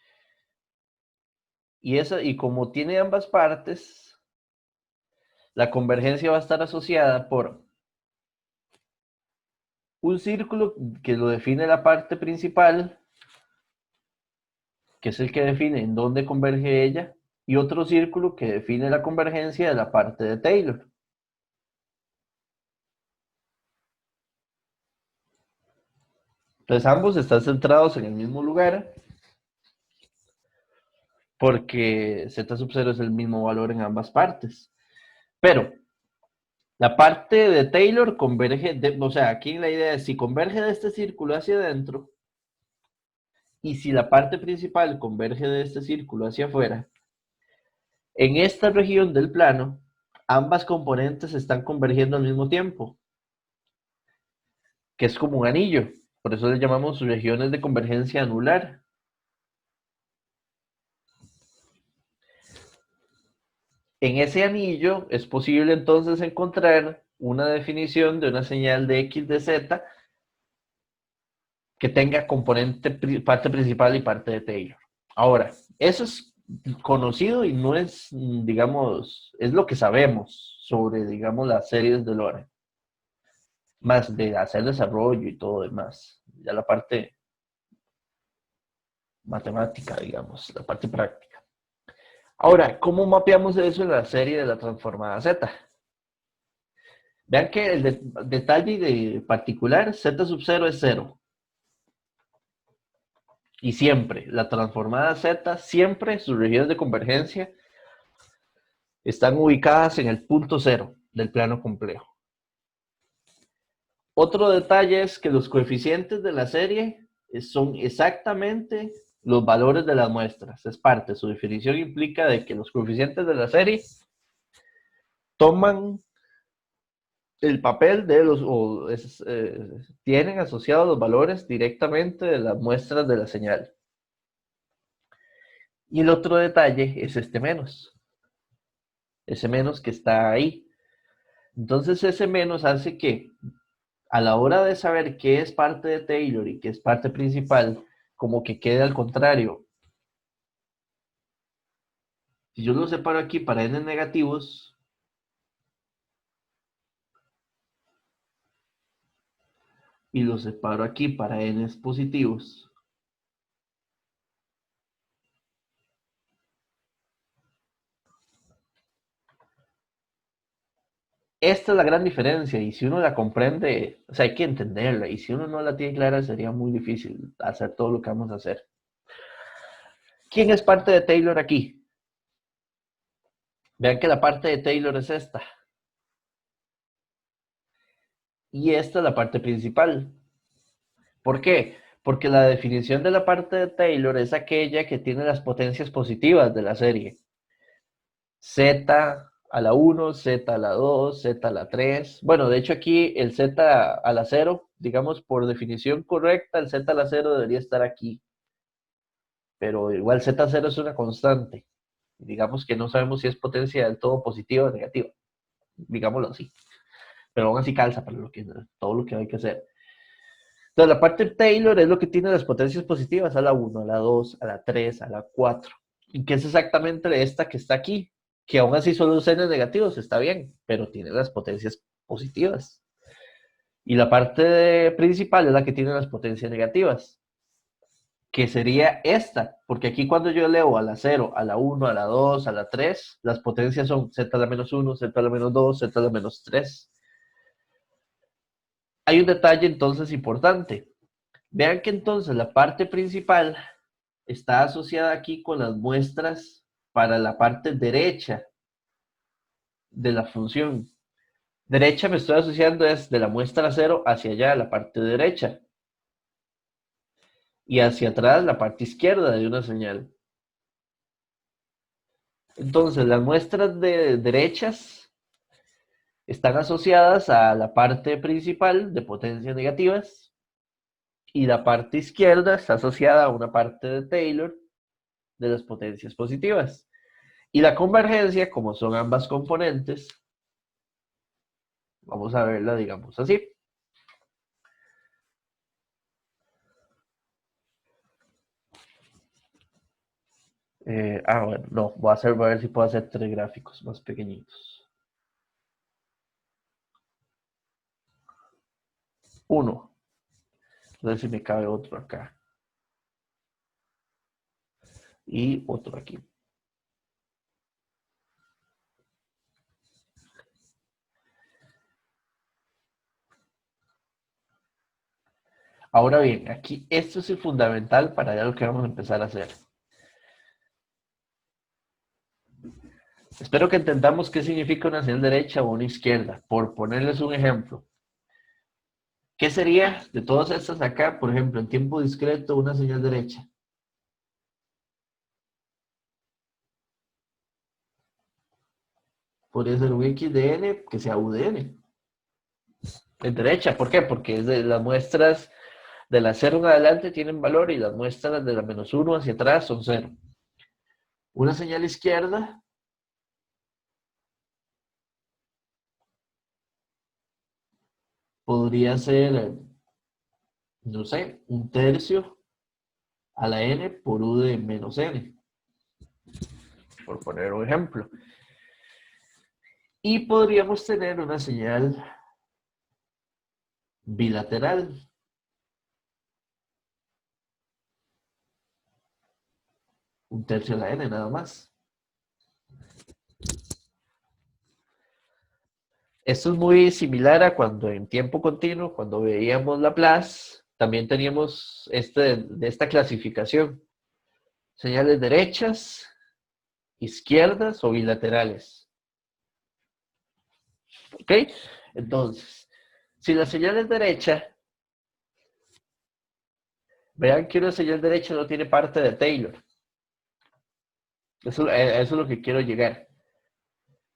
Y como tiene ambas partes, la convergencia va a estar asociada por un círculo que lo define la parte principal, que es el que define en dónde converge ella, y otro círculo que define la convergencia de la parte de Taylor. Entonces ambos están centrados en el mismo lugar, porque z sub 0 es el mismo valor en ambas partes. Pero la parte de Taylor converge, o sea, aquí la idea es si converge de este círculo hacia adentro, y si la parte principal converge de este círculo hacia afuera, en esta región del plano, ambas componentes están convergiendo al mismo tiempo, que es como un anillo. Por eso le llamamos regiones de convergencia anular. En ese anillo es posible entonces encontrar una definición de una señal de x de z que tenga parte principal y parte de Taylor. Ahora, eso es conocido y no es, digamos, es lo que sabemos sobre, digamos, las series de Lorentz. Más de hacer desarrollo y todo demás. Ya la parte matemática, digamos, la parte práctica. Ahora, ¿cómo mapeamos eso en la serie de la transformada Z? Vean que el detalle de particular, Z sub 0 es 0. Y siempre, la transformada Z, siempre sus regiones de convergencia están ubicadas en el punto 0 del plano complejo. Otro detalle es que los coeficientes de la serie son exactamente los valores de las muestras. Es parte, su definición implica de que los coeficientes de la serie toman el papel de tienen asociados los valores directamente de las muestras de la señal. Y el otro detalle es este menos. Ese menos que está ahí. Entonces ese menos hace que a la hora de saber qué es parte de Taylor y qué es parte principal, como que quede al contrario. Si yo lo separo aquí para n negativos, y lo separo aquí para n positivos, esta es la gran diferencia, y si uno la comprende, o sea, hay que entenderla, y si uno no la tiene clara, sería muy difícil hacer todo lo que vamos a hacer. ¿Quién es parte de Taylor aquí? Vean que la parte de Taylor es esta. Y esta es la parte principal. ¿Por qué? Porque la definición de la parte de Taylor es aquella que tiene las potencias positivas de la serie. Z a la 1, Z a la 2, Z a la 3. Bueno, de hecho aquí el Z a la 0, digamos por definición correcta, el Z a la 0 debería estar aquí. Pero igual Z0 es una constante. Digamos que no sabemos si es potencia del todo positiva o negativa. Digámoslo así. Pero aún así calza para todo lo que hay que hacer. Entonces, la parte Taylor es lo que tiene las potencias positivas a la 1, a la 2, a la 3, a la 4. Y que es exactamente esta que está aquí, que aún así son los n negativos, está bien, pero tiene las potencias positivas. Y la parte principal es la que tiene las potencias negativas, que sería esta, porque aquí cuando yo leo a la 0, a la 1, a la 2, a la 3, las potencias son z a la menos 1, z a la menos 2, z a la menos 3. Hay un detalle entonces importante. Vean que entonces la parte principal está asociada aquí con las muestras para la parte derecha de la función. Derecha me estoy asociando es de la muestra 0 hacia allá, la parte derecha. Y hacia atrás, la parte izquierda de una señal. Entonces, las muestras de derechas están asociadas a la parte principal de potencias negativas y la parte izquierda está asociada a una parte de Taylor de las potencias positivas. Y la convergencia, como son ambas componentes, vamos a verla, digamos así. Bueno, no, voy a ver si puedo hacer 3 gráficos más pequeñitos. 1. A ver si me cabe otro acá. Y otro aquí. Ahora bien, aquí esto es el fundamental para lo que vamos a empezar a hacer. Espero que entendamos qué significa una señal derecha o una izquierda, por ponerles un ejemplo. ¿Qué sería de todas estas acá, por ejemplo, en tiempo discreto, una señal derecha? Podría ser un X de N que sea U de N. Es derecha, ¿por qué? Porque es de las muestras de la 0 en adelante tienen valor y las muestras de la menos 1 hacia atrás son 0. Una señal izquierda podría ser, no sé, un tercio a la n por u de menos n, por poner un ejemplo. Y podríamos tener una señal bilateral. Un tercio a la n nada más. Esto es muy similar a cuando en tiempo continuo, cuando veíamos Laplace, también teníamos de esta clasificación. Señales derechas, izquierdas o bilaterales. ¿Ok? Entonces, si la señal es derecha, vean que una señal derecha no tiene parte de Taylor. Eso es lo que quiero llegar.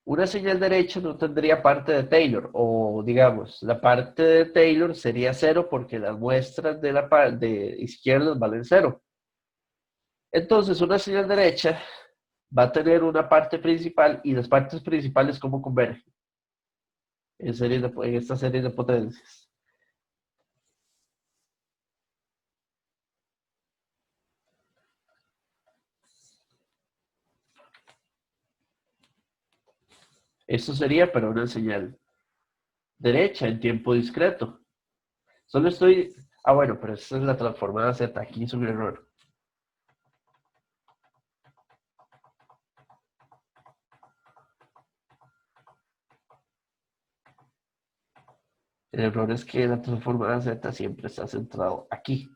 Una señal derecha no tendría parte de Taylor, o digamos, la parte de Taylor sería 0 porque las muestras de la parte de izquierdas valen 0. Entonces, una señal derecha va a tener una parte principal y las partes principales ¿cómo convergen? En esta serie de potencias. Esto sería para una señal derecha en tiempo discreto. Solo estoy... bueno, pero esa es la transformada Z. Aquí es un error. El error es que la transformada Z siempre está centrado aquí.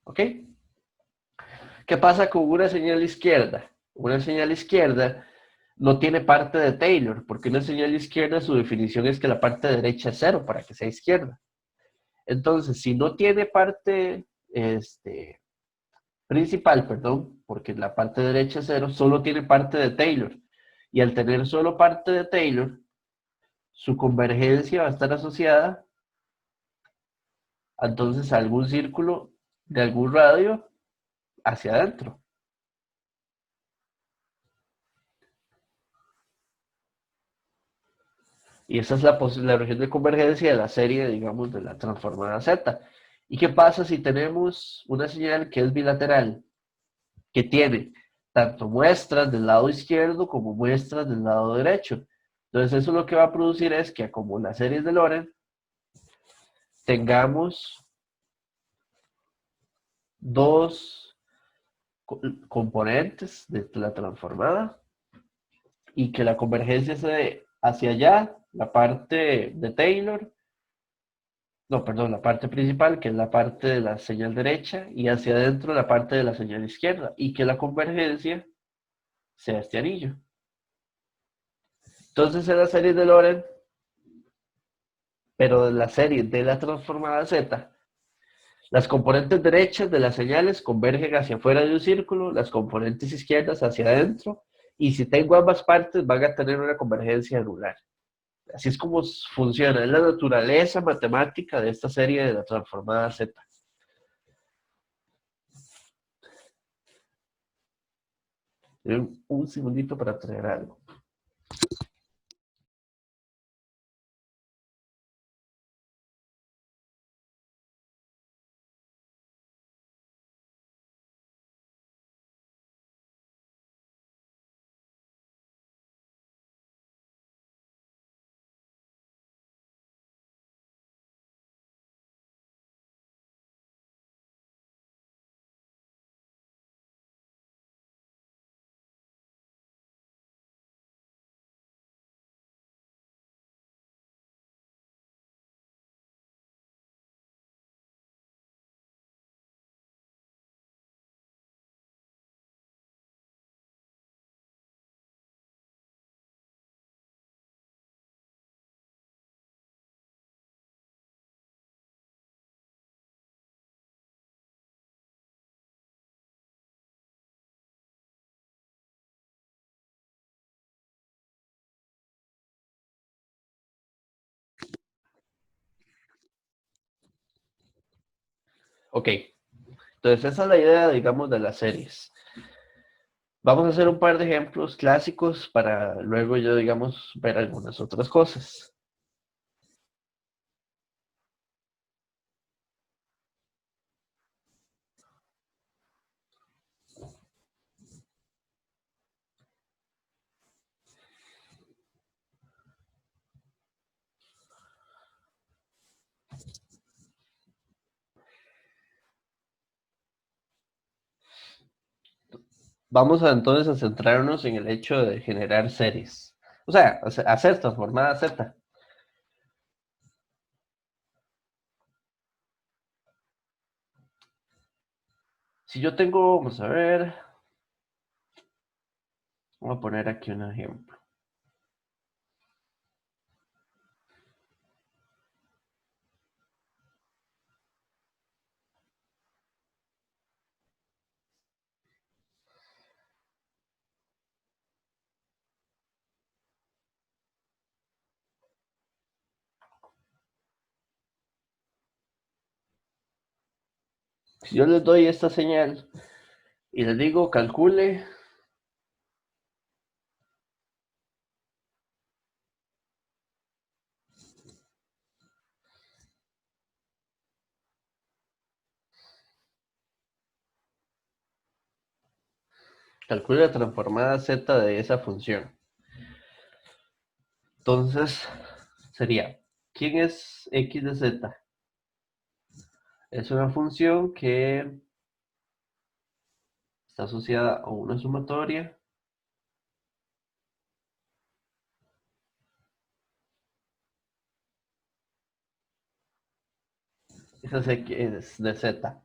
¿Ok? ¿Qué pasa con una señal izquierda? Una señal izquierda no tiene parte de Taylor, porque una señal izquierda su definición es que la parte derecha es 0 para que sea izquierda. Entonces, si no tiene parte principal, perdón, porque la parte derecha es 0, solo tiene parte de Taylor. Y al tener solo parte de Taylor, su convergencia va a estar asociada entonces algún círculo de algún radio hacia adentro. Y esa es la región de convergencia de la serie, digamos, de la transformada Z. ¿Y qué pasa si tenemos una señal que es bilateral, que tiene tanto muestras del lado izquierdo como muestras del lado derecho? Entonces eso lo que va a producir es que como las series de Lorentz, tengamos dos componentes de la transformada y que la convergencia se dé hacia allá, la parte de Taylor, no, perdón, la parte principal, que es la parte de la señal derecha, y hacia adentro la parte de la señal izquierda, y que la convergencia sea este anillo. Entonces en la serie de Lorentz, pero de la serie de la transformada Z, las componentes derechas de las señales convergen hacia afuera de un círculo, las componentes izquierdas hacia adentro, y si tengo ambas partes van a tener una convergencia anular. Así es como funciona, es la naturaleza matemática de esta serie de la transformada Z. Un segundito para traer algo. Ok, entonces esa es la idea, digamos, de las series. Vamos a hacer un par de ejemplos clásicos para luego yo, digamos, ver algunas otras cosas. Vamos a entonces a centrarnos en el hecho de generar series. O sea, hacer transformada Z. Si yo tengo, vamos a ver, voy a poner aquí un ejemplo. Si yo les doy esta señal y les digo calcule la transformada Z de esa función. Entonces, sería, ¿quién es x de z? Es una función que está asociada a una sumatoria. Esa es x de z,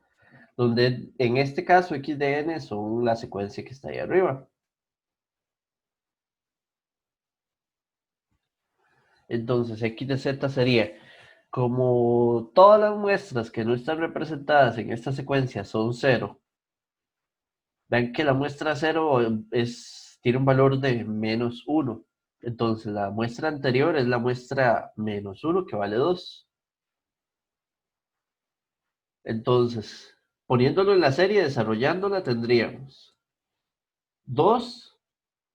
donde en este caso x de n son la secuencia que está ahí arriba. Entonces, x de z sería, como todas las muestras que no están representadas en esta secuencia son 0, vean que la muestra 0 tiene un valor de -1. Entonces, la muestra anterior es la muestra -1 que vale 2. Entonces, poniéndolo en la serie, desarrollándola, tendríamos 2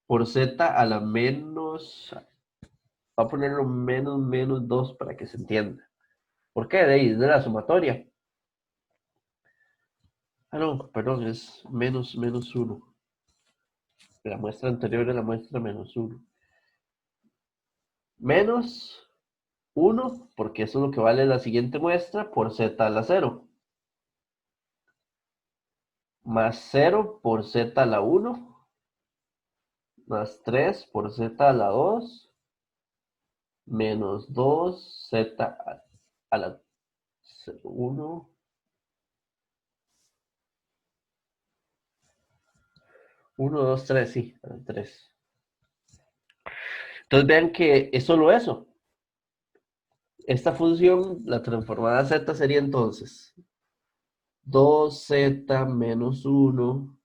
por z a la menos, va a ponerlo menos 2 para que se entienda. ¿Por qué? De ahí, de la sumatoria. Ah, no, perdón, es menos 1. La muestra anterior es la muestra menos 1. Menos 1, porque eso es lo que vale la siguiente muestra, por z a la 0. Más 0 por z a la 1. Más 3 por z a la 2. Menos 2 z a la 1. 1, 2, 3, sí, a la 3. Entonces vean que es solo eso. Esta función, la transformada z, sería entonces 2z menos 1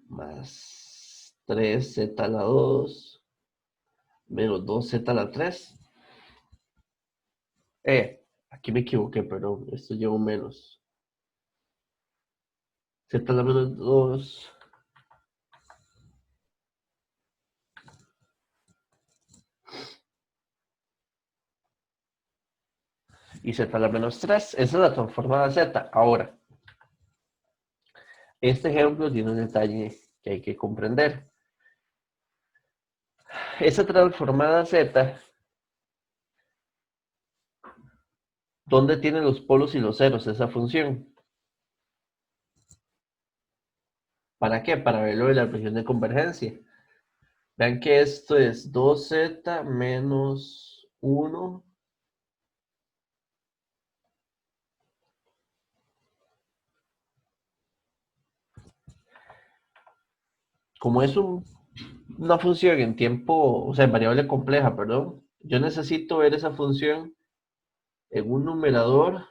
más 3z a la 2 menos 2z a la 3. Aquí me equivoqué, perdón, esto lleva un menos. Z a la menos 2 y z a la menos 3. Esa es la transformada z. Ahora, este ejemplo tiene un detalle que hay que comprender. Esa transformada z, ¿dónde tiene los polos y los ceros esa función? ¿Para qué? Para verlo en la región de convergencia. Vean que esto es 2z menos 1 como es una función en tiempo, o sea, en variable compleja, perdón, yo necesito ver esa función en un numerador,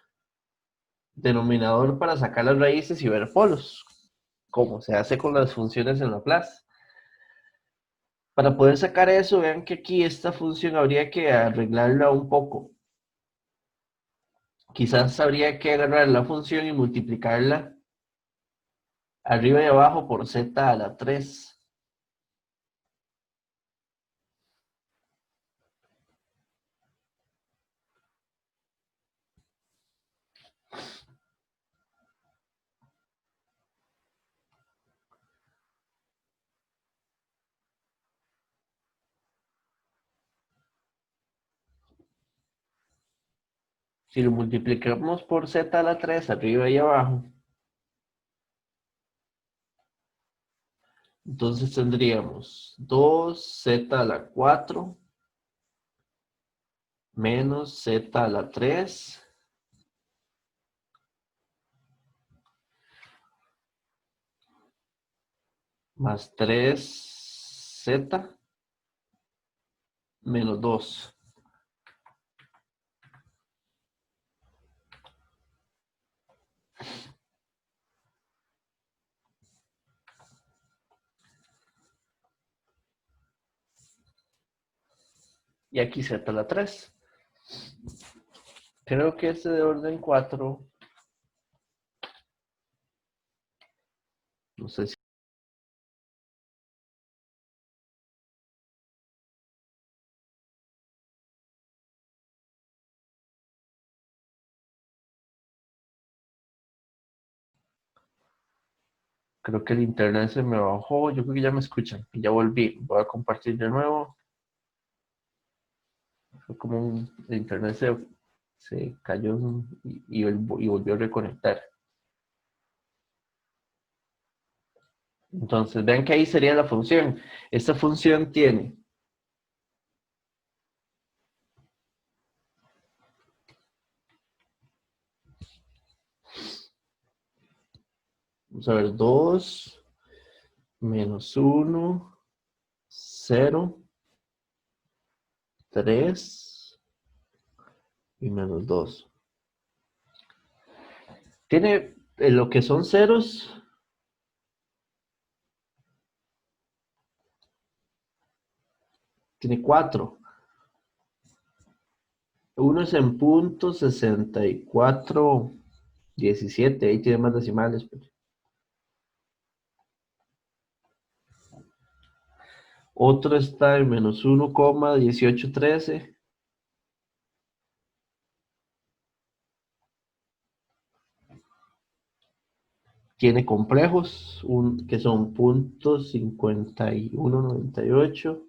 denominador para sacar las raíces y ver polos, como se hace con las funciones en Laplace. Para poder sacar eso, vean que aquí esta función habría que arreglarla un poco. Quizás habría que agarrar la función y multiplicarla arriba y abajo por z a la 3. Si lo multiplicamos por z a la 3 arriba y abajo, entonces tendríamos 2z a la 4 menos z a la 3 más 3z menos 2. Y aquí z a la 3. Creo que este de orden 4, no sé si creo que el internet se me bajó. Yo creo que ya me escuchan. Ya volví. Voy a compartir de nuevo. Fue como el internet se cayó y volvió a reconectar. Entonces, vean que ahí sería la función. Esta función tiene, vamos a ver, 2 menos 1, 0, 3 y menos 2. Tiene lo que son ceros, tiene 4. Uno es en punto 6417, ahí tiene más decimales. Pero. Otro está en menos 1,1813. Tiene complejos, que son puntos 5198.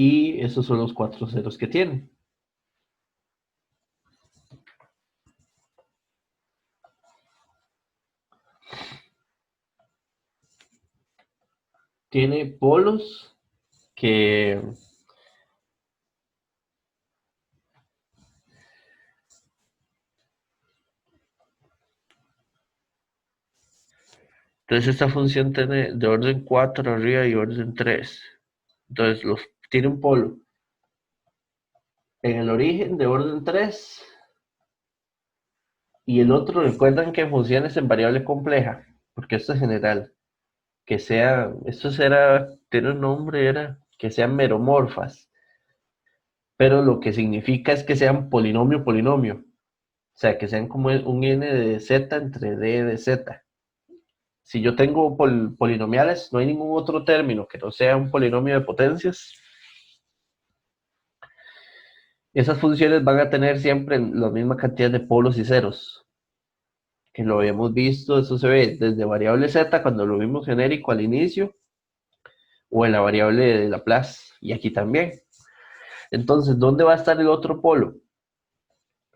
Y esos son los 4 ceros que tiene. Tiene polos que entonces esta función tiene de orden 4 arriba y orden 3. Entonces tiene un polo en el origen de orden 3 y el otro, recuerdan que funciones en variable compleja, porque esto es general, que sea, tiene un nombre, era que sean meromorfas, pero lo que significa es que sean polinomio, o sea, que sean como un n de z entre d de z. Si yo tengo polinomiales, no hay ningún otro término que no sea un polinomio de potencias. Esas funciones van a tener siempre la misma cantidad de polos y ceros, que lo habíamos visto, eso se ve desde variable z cuando lo vimos genérico al inicio, o en la variable de Laplace, y aquí también. Entonces, ¿dónde va a estar el otro polo?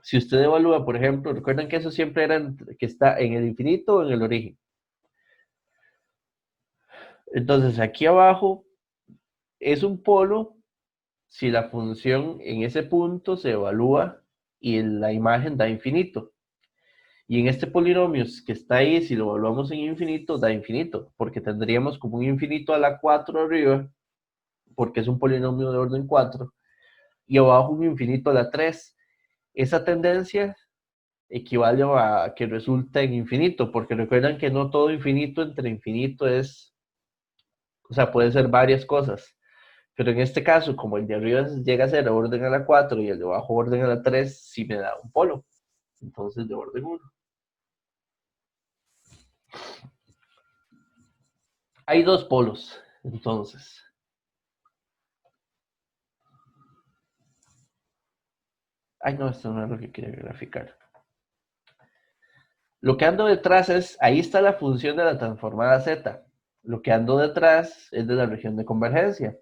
Si usted evalúa, por ejemplo, recuerden que eso siempre era que está en el infinito o en el origen. Entonces, aquí abajo es un polo si la función en ese punto se evalúa y la imagen da infinito. Y en este polinomio que está ahí, si lo evaluamos en infinito, da infinito, porque tendríamos como un infinito a la 4 arriba, porque es un polinomio de orden 4, y abajo un infinito a la 3. Esa tendencia equivale a que resulta en infinito, porque recuerdan que no todo infinito entre infinito es, o sea, puede ser varias cosas. Pero en este caso, como el de arriba llega a ser orden a la 4 y el de abajo orden a la 3, sí me da un polo. Entonces de orden 1. Hay dos polos, entonces. Ay, no, esto no es lo que quería graficar. Lo que ando detrás es, ahí está la función de la transformada z. Lo que ando detrás es de la región de convergencia.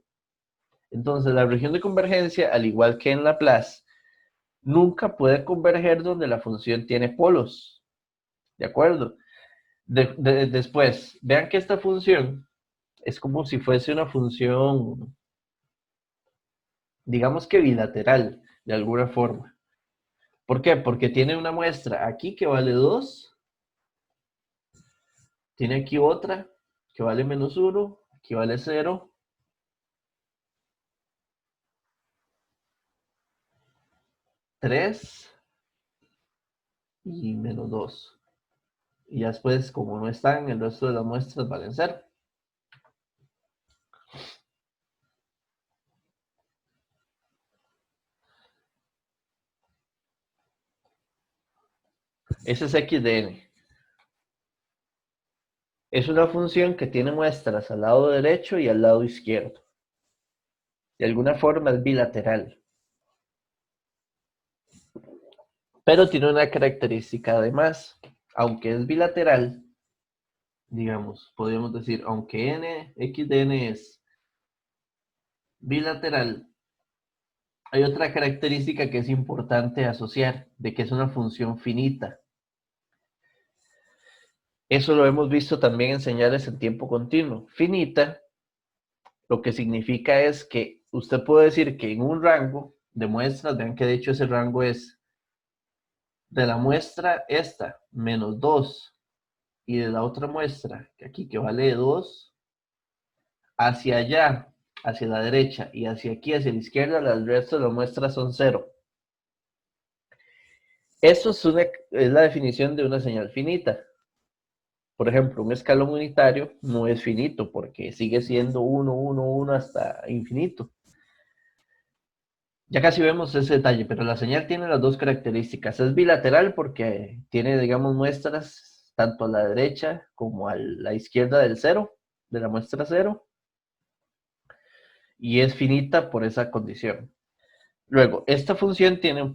Entonces, la región de convergencia, al igual que en Laplace, nunca puede converger donde la función tiene polos. ¿De acuerdo? Después, vean que esta función es como si fuese una función, digamos que bilateral, de alguna forma. ¿Por qué? Porque tiene una muestra aquí que vale 2, tiene aquí otra que vale menos 1, aquí vale 0, 3 y menos 2. Y después, como no están, el resto de las muestras valen 0. Ese es x de n. Es una función que tiene muestras al lado derecho y al lado izquierdo. De alguna forma es bilateral. Pero tiene una característica además. Aunque es bilateral, digamos, podríamos decir, aunque x de n es bilateral, hay otra característica que es importante asociar, de que es una función finita. Eso lo hemos visto también en señales en tiempo continuo. Finita, lo que significa es que usted puede decir que en un rango de muestras, vean que de hecho ese rango es de la muestra esta, menos 2 y de la otra muestra, que aquí que vale 2, hacia allá, hacia la derecha, y hacia aquí, hacia la izquierda, el resto de las muestras son 0. Eso es la definición de una señal finita. Por ejemplo, un escalón unitario no es finito porque sigue siendo 1, 1, 1 hasta infinito. Ya casi vemos ese detalle, pero la señal tiene las dos características. Es bilateral porque tiene, digamos, muestras tanto a la derecha como a la izquierda del cero, de la muestra cero, y es finita por esa condición. Luego, esta función tiene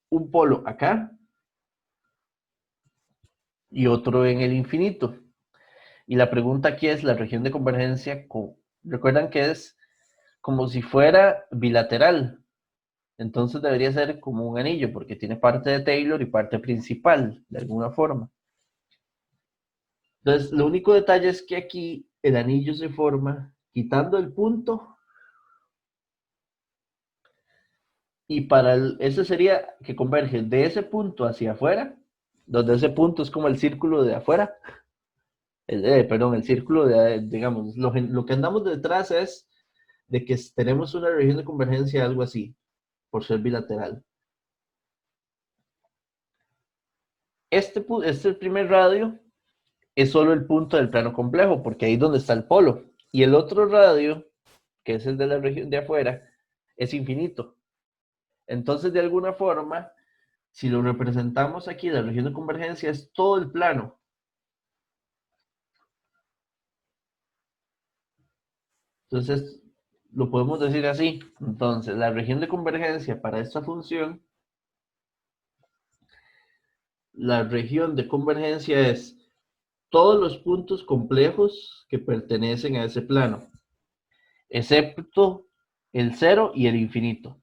un polo acá y otro en el infinito. Y la pregunta aquí es la región de convergencia. Recuerdan que es como si fuera bilateral. Entonces debería ser como un anillo porque tiene parte de Taylor y parte principal, de alguna forma. Entonces, lo único detalle es que aquí el anillo se forma quitando el punto y ese sería que converge de ese punto hacia afuera, donde ese punto es como el círculo de afuera, perdón, el círculo de, digamos, lo que andamos detrás es de que tenemos una región de convergencia, algo así, por ser bilateral. Este primer radio es solo el punto del plano complejo, porque ahí es donde está el polo. Y el otro radio, que es el de la región de afuera, es infinito. Entonces, de alguna forma, si lo representamos aquí, la región de convergencia es todo el plano. Entonces, lo podemos decir así. Entonces, la región de convergencia para esta función, la región de convergencia es todos los puntos complejos que pertenecen a ese plano, excepto el cero y el infinito.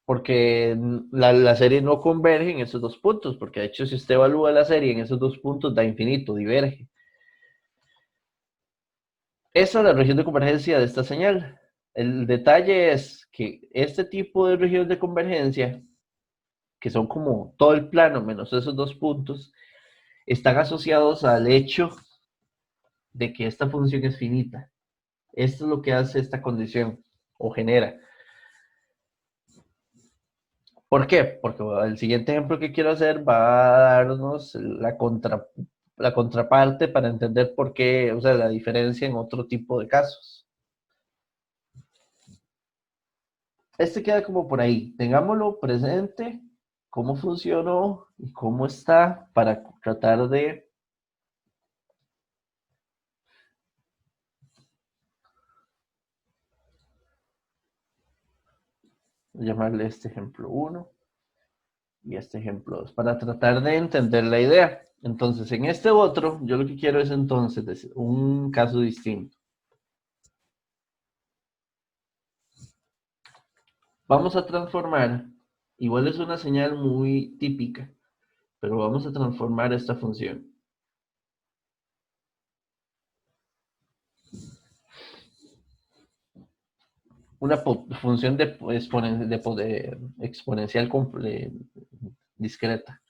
Porque la serie no converge en esos dos puntos, porque de hecho si usted evalúa la serie en esos dos puntos da infinito, diverge. Esa es la región de convergencia de esta señal. El detalle es que este tipo de región de convergencia, que son como todo el plano menos esos dos puntos, están asociados al hecho de que esta función es finita. Esto es lo que hace esta condición o genera. ¿Por qué? Porque el siguiente ejemplo que quiero hacer va a darnos la contraparte para entender por qué, o sea, la diferencia en otro tipo de casos. Este queda como por ahí. Tengámoslo presente, cómo funcionó y cómo está para tratar de llamarle este ejemplo 1 y este ejemplo 2, para tratar de entender la idea. Entonces, en este otro, yo lo que quiero es entonces un caso distinto. Vamos a transformar, igual es una señal muy típica, pero vamos a transformar esta función. Una función de exponencial discreta.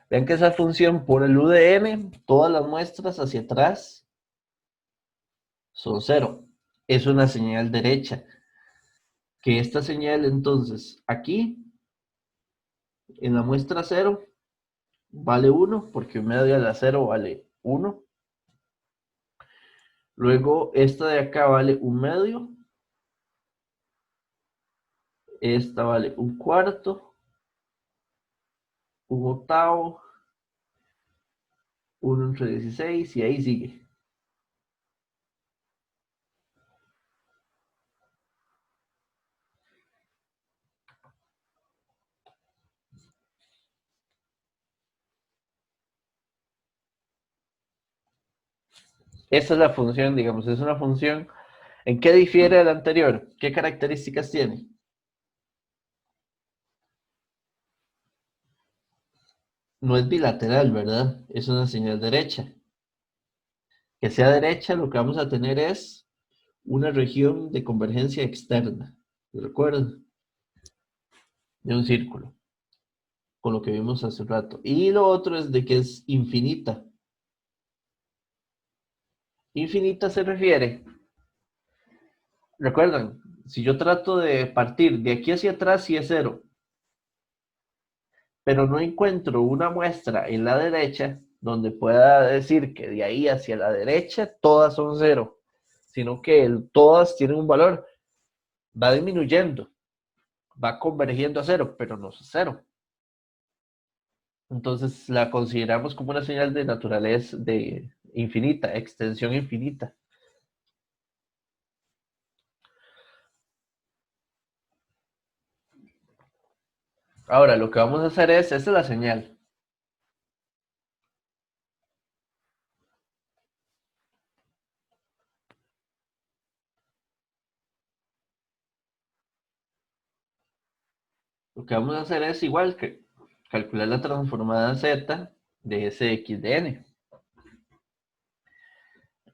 Vean que esa función por el u de n, todas las muestras hacia atrás son 0. Es una señal derecha. Que esta señal entonces aquí, en la muestra 0, vale 1, porque medio de la 0 vale 1. Luego esta de acá vale un medio. Esta vale un cuarto, un octavo, 1 entre 16 y ahí sigue. Esta es la función, digamos, es una función. ¿En qué difiere de la anterior? ¿Qué características tiene? No es bilateral, ¿verdad? Es una señal derecha. Que sea derecha, lo que vamos a tener es una región de convergencia externa, ¿recuerdan? De un círculo, con lo que vimos hace rato. Y lo otro es de que es infinita. Infinita se refiere, recuerdan, si yo trato de partir de aquí hacia atrás, sí es cero, pero no encuentro una muestra en la derecha donde pueda decir que de ahí hacia la derecha todas son cero, sino que todas tienen un valor, va disminuyendo, va convergiendo a cero, pero no es cero. Entonces la consideramos como una señal de naturaleza de infinita, extensión infinita. Ahora lo que vamos a hacer es, esta es la señal. Lo que vamos a hacer es igual que calcular la transformada z de Sx de n.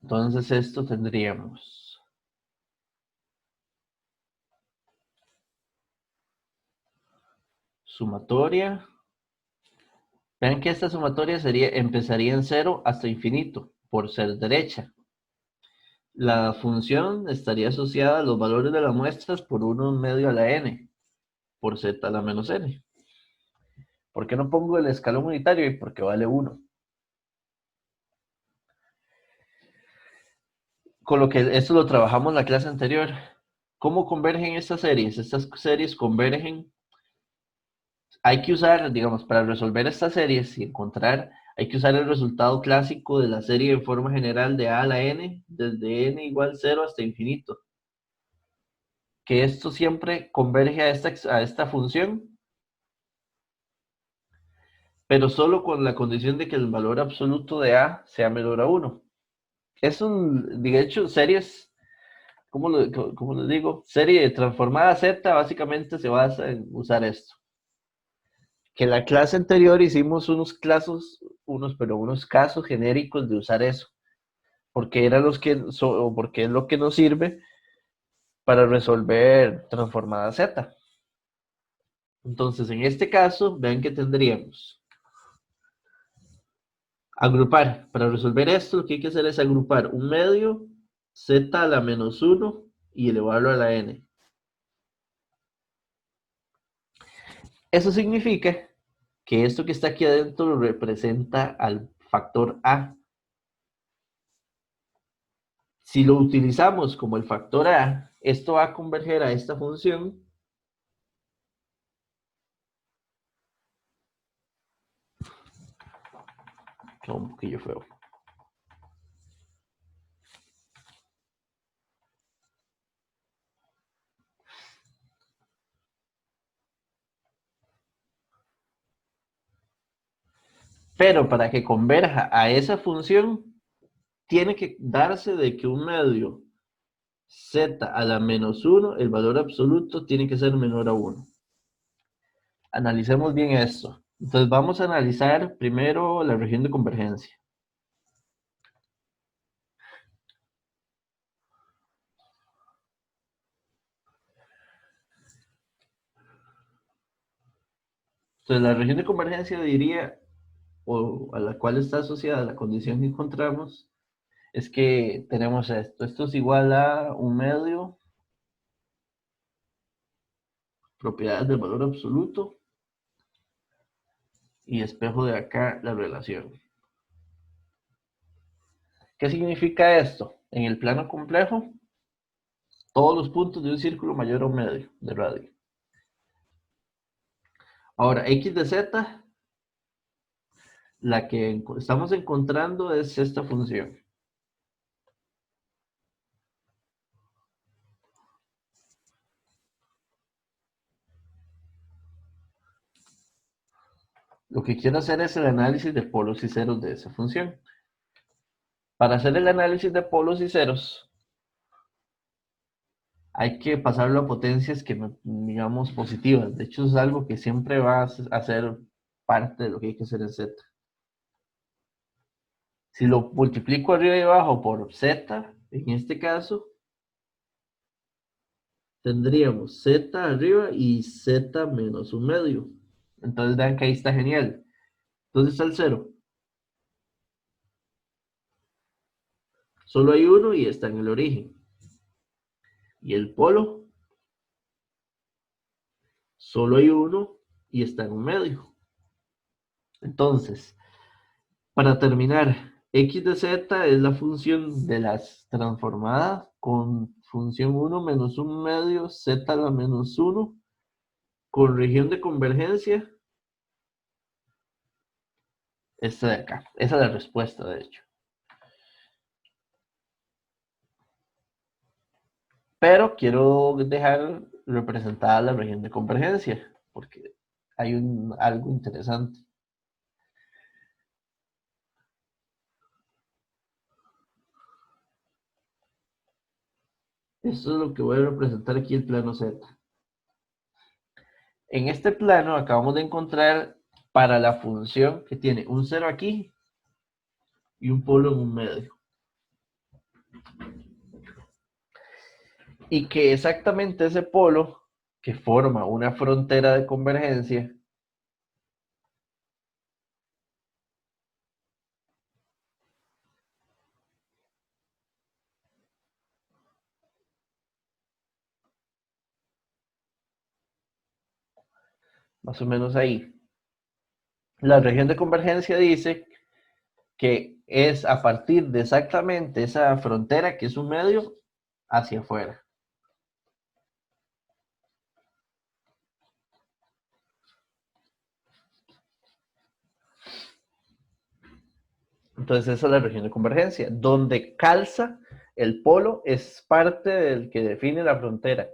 Entonces esto tendríamos sumatoria. Vean que esta sumatoria empezaría en 0 hasta infinito, por ser derecha. La función estaría asociada a los valores de las muestras por 1 medio a la n, por z a la menos n. ¿Por qué no pongo el escalón unitario? Y porque vale 1. Con lo que esto lo trabajamos en la clase anterior. ¿Cómo convergen estas series? Estas series convergen. Hay que usar, digamos, para resolver estas series y encontrar, hay que usar el resultado clásico de la serie en forma general de a a la n, desde n igual 0 hasta infinito. Que esto siempre converge a esta función, pero solo con la condición de que el valor absoluto de a sea menor a 1. De hecho, series, ¿cómo les digo? Serie transformada Z básicamente se basa en usar esto. Que en la clase anterior hicimos unos casos genéricos de usar eso, porque eran porque es lo que nos sirve para resolver transformada Z. Entonces, en este caso, vean que tendríamos agrupar. Para resolver esto, lo que hay que hacer es agrupar un medio z a la menos 1 y elevarlo a la n. Eso significa que esto que está aquí adentro representa al factor a. Si lo utilizamos como el factor a, esto va a converger a esta función un poquillo feo. Pero para que converja a esa función, tiene que darse de que un medio z a la menos 1, el valor absoluto tiene que ser menor a 1. Analicemos bien esto. Entonces vamos a analizar primero la región de convergencia. Entonces la región de convergencia diría, o a la cual está asociada la condición que encontramos, es que tenemos esto. Esto es igual a un medio, propiedades del valor absoluto, y espejo de acá la relación. ¿Qué significa esto? En el plano complejo, todos los puntos de un círculo mayor a un medio de radio. Ahora, x de z, la que estamos encontrando es esta función. Lo que quiero hacer es el análisis de polos y ceros de esa función. Para hacer el análisis de polos y ceros, hay que pasarlo a potencias que, digamos, positivas. De hecho, es algo que siempre va a ser parte de lo que hay que hacer en Z. Si lo multiplico arriba y abajo por Z, en este caso, tendríamos z arriba y z menos un medio. Entonces vean que ahí está genial. ¿Dónde está el cero? Solo hay uno y está en el origen. Y el polo, solo hay uno y está en un medio. Entonces, para terminar, x de z es la función de las transformadas con función 1 menos un medio, z a la menos 1, con región de convergencia, esta de acá. Esa es la respuesta, de hecho. Pero quiero dejar representada la región de convergencia, porque hay algo interesante. Esto es lo que voy a representar aquí el plano Z. En este plano acabamos de encontrar para la función que tiene un 0 aquí y un polo en un medio. Y que exactamente ese polo que forma una frontera de convergencia más o menos ahí. La región de convergencia dice que es a partir de exactamente esa frontera que es un medio hacia afuera. Entonces esa es la región de convergencia, donde calza el polo es parte del que define la frontera.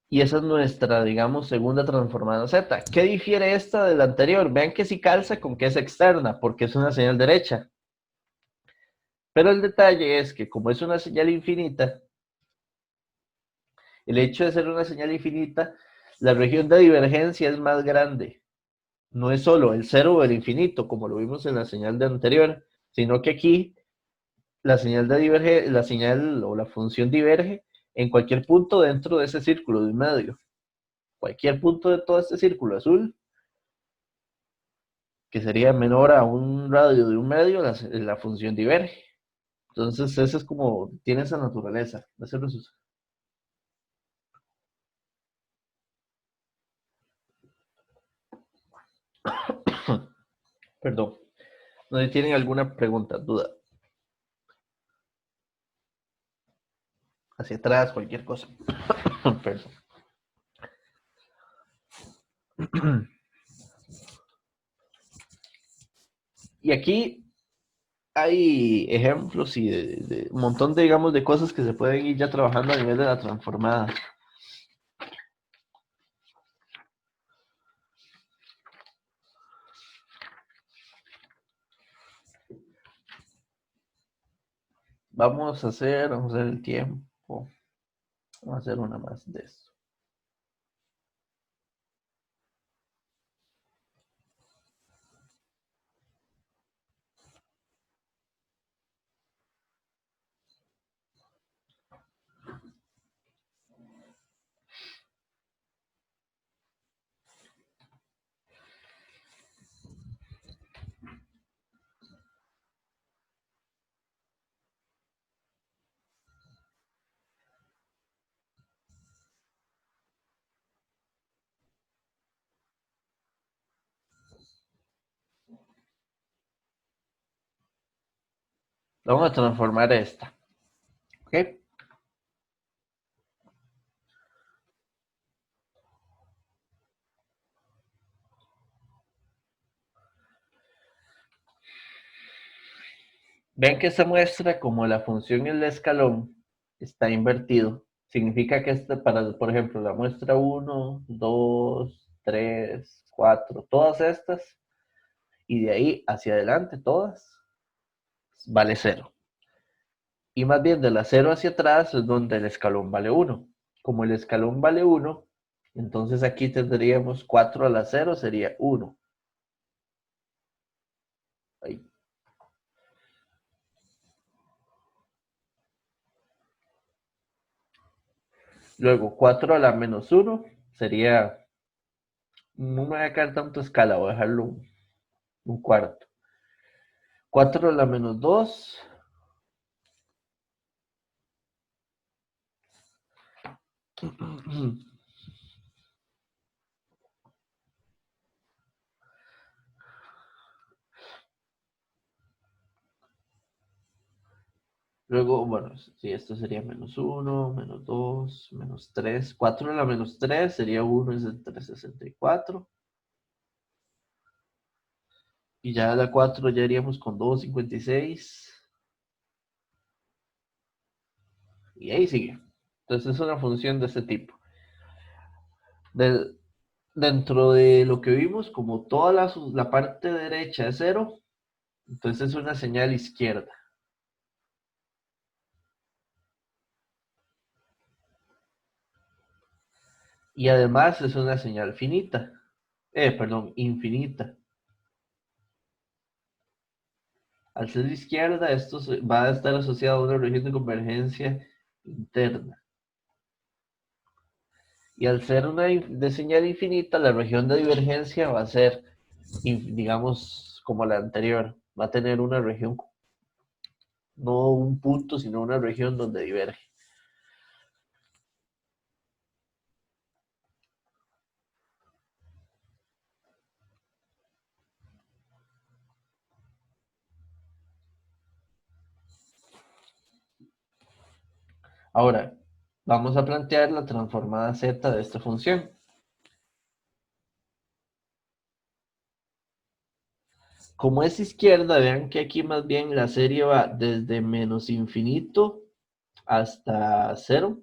Y esa es nuestra, digamos, segunda transformada Z. ¿Qué difiere esta de la anterior? Vean que sí calza con que es externa, porque es una señal derecha. Pero el detalle es que como es una señal infinita, el hecho de ser una señal infinita, la región de divergencia es más grande. No es solo el cero o el infinito, como lo vimos en la señal de anterior, sino que aquí la señal de diverge, la señal o la función diverge en cualquier punto dentro de ese círculo de un medio. Cualquier punto de todo este círculo azul, que sería menor a un radio de un medio, la función diverge. Entonces, ese es como, tiene esa naturaleza. Perdón. No sé si tienen alguna pregunta, duda. Hacia atrás, cualquier cosa. Perdón. Y aquí hay ejemplos y de un montón de, digamos, de cosas que se pueden ir ya trabajando a nivel de la transformada. Vamos a hacer el tiempo. Vamos a hacer una más de esto. Vamos a transformar esta. ¿Ok? Ven que esta muestra, como la función y el escalón está invertido, significa que para, por ejemplo, la muestra 1, 2, 3, 4, todas estas, y de ahí hacia adelante, todas, vale 0. Y más bien de la 0 hacia atrás es donde el escalón vale 1. Como el escalón vale 1, entonces aquí tendríamos 4 a la 0 sería 1. Ahí. Luego 4 a la menos uno sería, no me voy a quedar tanto escala, voy a dejarlo un cuarto. 4 a la menos 2. Luego, bueno, sí, esto sería menos uno, menos 2, menos 3. 4 a la menos 3 sería 1 es entre 64. Y ya a la 4 ya iríamos con 2, 56. Y ahí sigue. Entonces es una función de este tipo. Del- Dentro de lo que vimos, como toda la parte derecha es cero, entonces es una señal izquierda. Y además es una señal finita. Perdón, infinita. Al ser izquierda, esto va a estar asociado a una región de convergencia interna. Y al ser una de señal infinita, la región de divergencia va a ser, digamos, como la anterior. Va a tener una región, no un punto, sino una región donde diverge. Ahora, vamos a plantear la transformada z de esta función. Como es izquierda, vean que aquí más bien la serie va desde menos infinito hasta cero.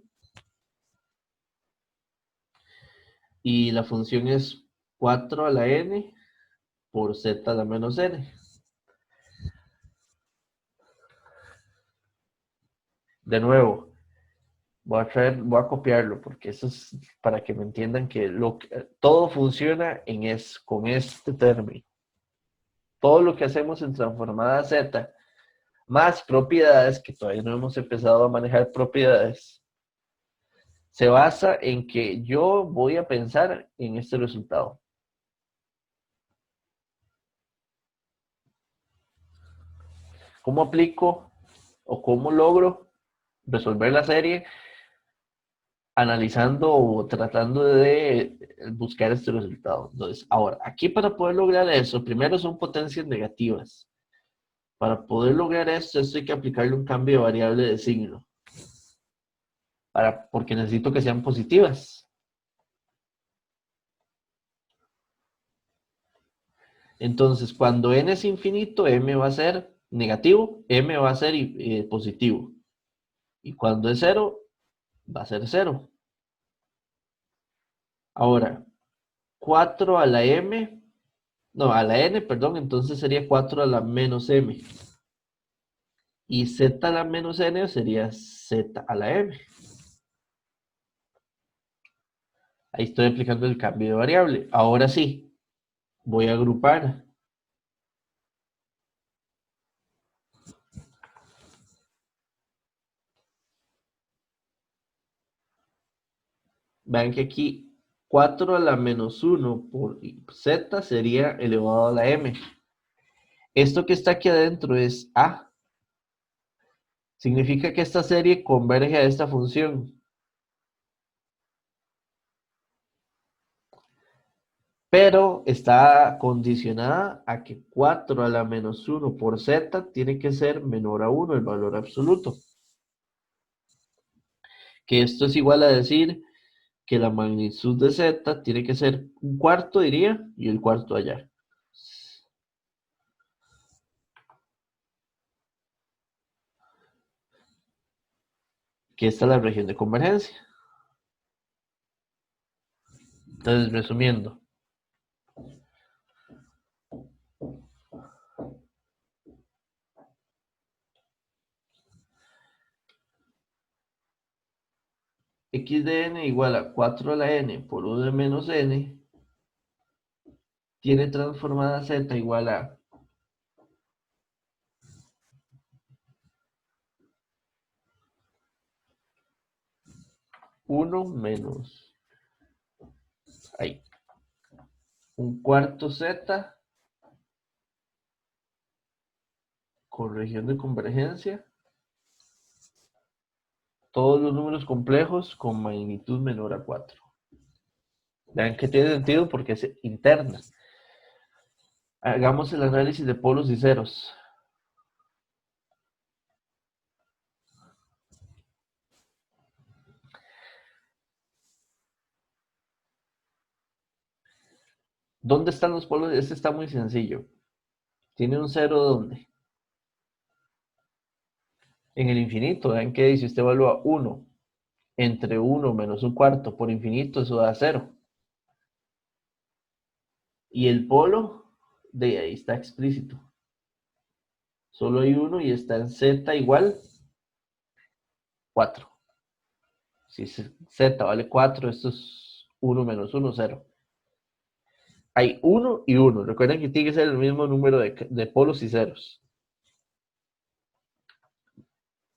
Y la función es 4 a la n por z a la menos n. De nuevo, voy a copiarlo porque eso es para que me entiendan que, todo funciona con este término. Todo lo que hacemos en transformada z más propiedades, que todavía no hemos empezado a manejar propiedades, se basa en que yo voy a pensar en este resultado. ¿Cómo aplico o cómo logro resolver la serie analizando o tratando de buscar este resultado? Entonces, ahora, aquí para poder lograr eso, primero son potencias negativas. Para poder lograr esto hay que aplicarle un cambio de variable de signo, porque necesito que sean positivas. Entonces, cuando n es infinito, m va a ser negativo, m va a ser positivo. Y cuando es cero, va a ser cero. Ahora, 4 a la m, no, a la n, perdón, entonces sería 4 a la menos m. Y z a la menos n sería z a la m. Ahí estoy aplicando el cambio de variable. Ahora sí, voy a agrupar. Vean que aquí 4 a la menos 1 por z sería elevado a la m. Esto que está aquí adentro es a. Significa que esta serie converge a esta función. Pero está condicionada a que 4 a la menos 1 por z tiene que ser menor a 1, el valor absoluto. Que esto es igual a decir que la magnitud de z tiene que ser un cuarto, diría, y el cuarto allá. Que esta es la región de convergencia. Entonces, resumiendo, x de n igual a 4 a la n por 1 de menos n tiene transformada z igual a 1 menos ahí, un cuarto z con región de convergencia, todos los números complejos con magnitud menor a 4. Vean que tiene sentido porque es interna. Hagamos el análisis de polos y ceros. ¿Dónde están los polos? Este está muy sencillo. Tiene un cero ¿dónde? En el infinito. Vean que si usted evalúa 1 entre 1 menos un cuarto por infinito, eso da 0. Y el polo, de ahí está explícito. Solo hay uno y está en z igual 4. Si z vale 4, esto es 1 menos 1, 0. Hay 1 y 1. Recuerden que tiene que ser el mismo número de polos y ceros.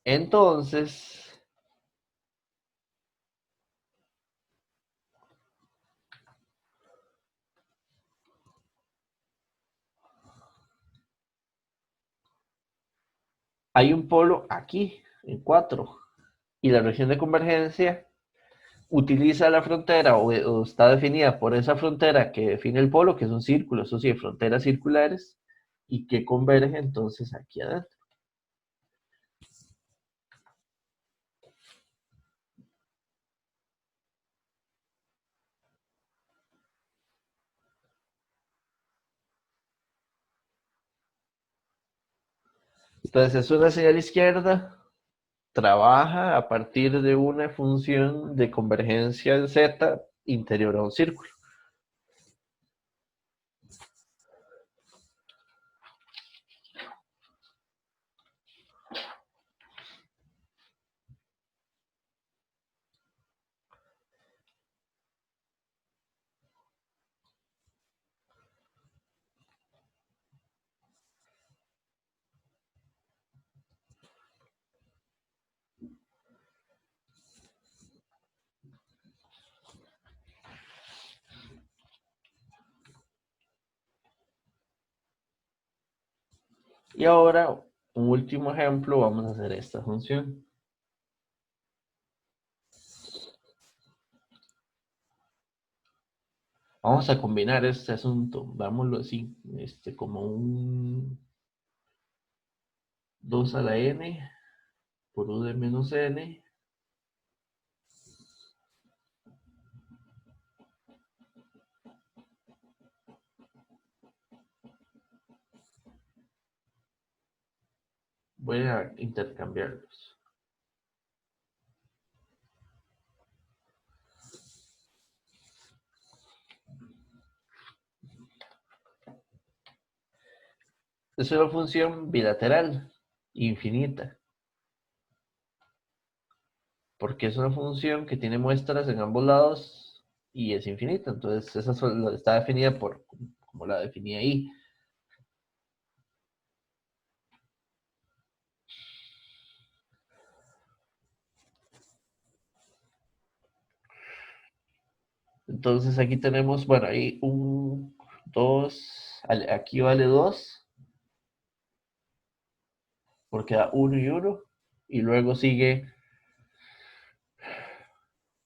Entonces, hay un polo aquí, en 4. Y la región de convergencia utiliza la frontera o está definida por esa frontera que define el polo, que es un círculo, eso sí, fronteras circulares, y que converge entonces aquí adentro. Entonces es una señal izquierda, trabaja a partir de una función de convergencia en z interior a un círculo. Y ahora, un último ejemplo, vamos a hacer esta función. Vamos a combinar este asunto, dámoslo así, como un 2 a la n por u de menos n. Voy a intercambiarlos. Es una función bilateral, infinita, porque es una función que tiene muestras en ambos lados y es infinita. Entonces, esa está definida por como la definí ahí. Entonces, aquí tenemos, bueno, ahí un 2, aquí vale 2, porque da 1 y 1, y luego sigue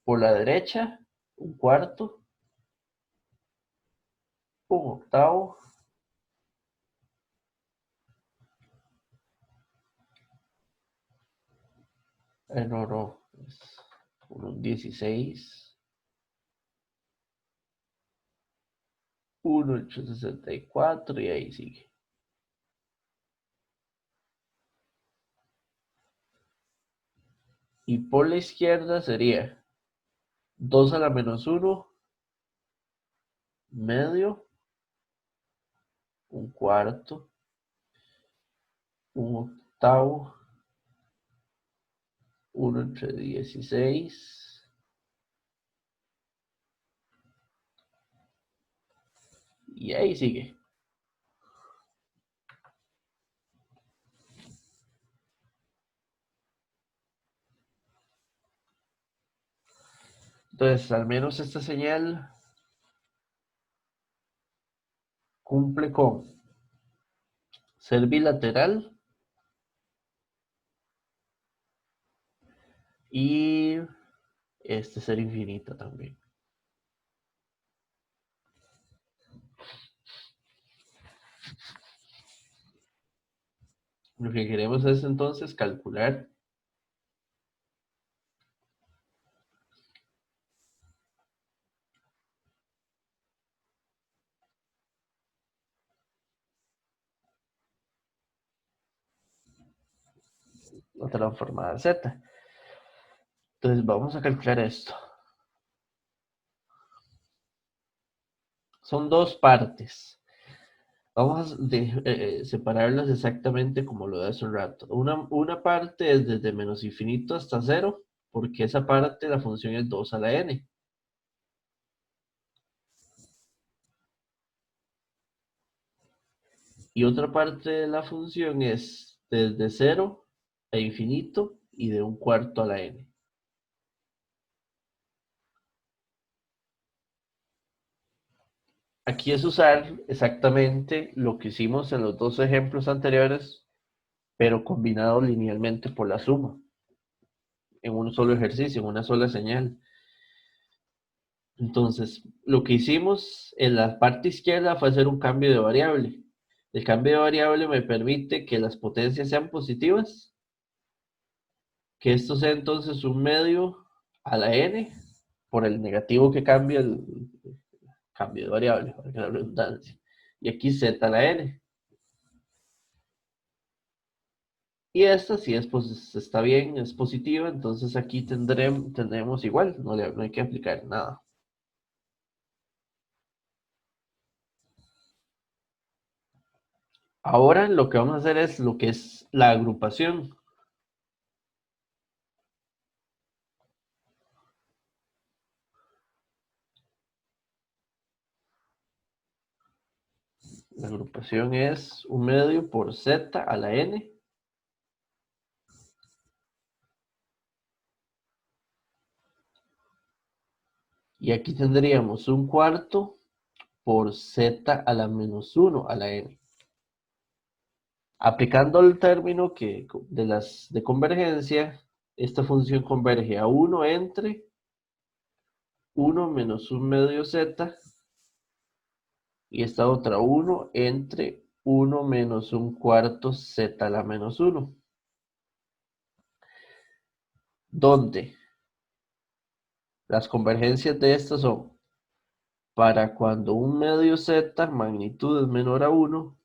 por la derecha, un cuarto, un octavo, no, es un 16, un 864 y ahí sigue. Y por la izquierda sería 2 a la menos 1, medio, un cuarto, un octavo, 1 entre 16, y ahí sigue. Entonces, al menos esta señal cumple con ser bilateral y ser infinita también. Lo que queremos es entonces calcular la transformada z. Entonces vamos a calcular esto. Son dos partes. Vamos a separarlas exactamente como lo de hace un rato. Una parte es desde menos infinito hasta cero, porque esa parte la función es 2 a la n. Y otra parte de la función es desde cero a infinito y de un cuarto a la n. Aquí es usar exactamente lo que hicimos en los dos ejemplos anteriores, pero combinado linealmente por la suma, en un solo ejercicio, en una sola señal. Entonces, lo que hicimos en la parte izquierda fue hacer un cambio de variable. El cambio de variable me permite que las potencias sean positivas, que esto sea entonces un medio a la n por el negativo que cambia el cambio de variable, para que la redundancia. Y aquí z a la n. Y esta si es, pues está bien, es positiva, entonces aquí tendremos igual, no hay que aplicar nada. Ahora lo que vamos a hacer es lo que es la agrupación. La agrupación es un medio por z a la n. Y aquí tendríamos un cuarto por z a la menos 1 a la n. Aplicando el término de convergencia, esta función converge a 1 entre 1 menos un medio z y esta otra 1 entre 1 menos un cuarto z a la menos 1, donde las convergencias de estas son para cuando un medio z magnitud es menor a 1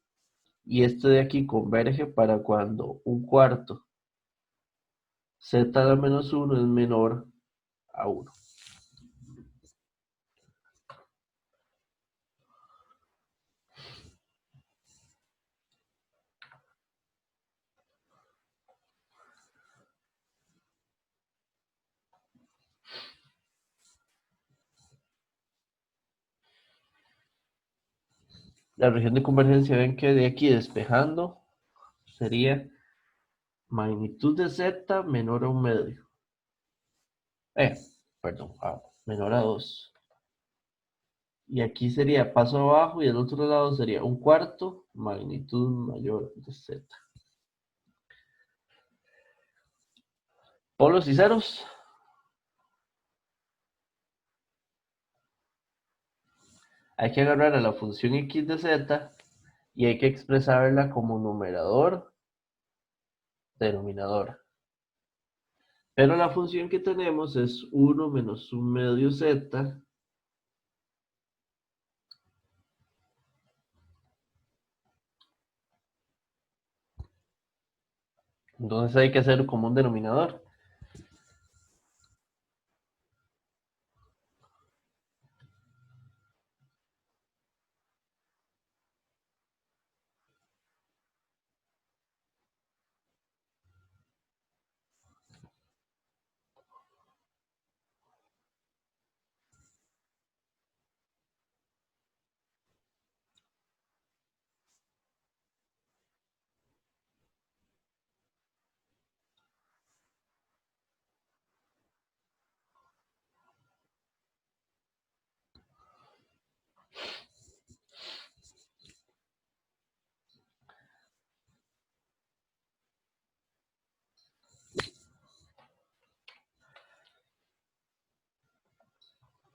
y este de aquí converge para cuando un cuarto z a la menos 1 es menor a 1. La región de convergencia, ven que de aquí despejando sería magnitud de z menor a un medio. Perdón, menor a 2. Y aquí sería paso abajo y el otro lado sería un cuarto magnitud mayor de z. Polos y ceros. Hay que agarrar a la función x de z y hay que expresarla como numerador, denominador. Pero la función que tenemos es 1 menos un medio z. Entonces hay que hacer como un denominador.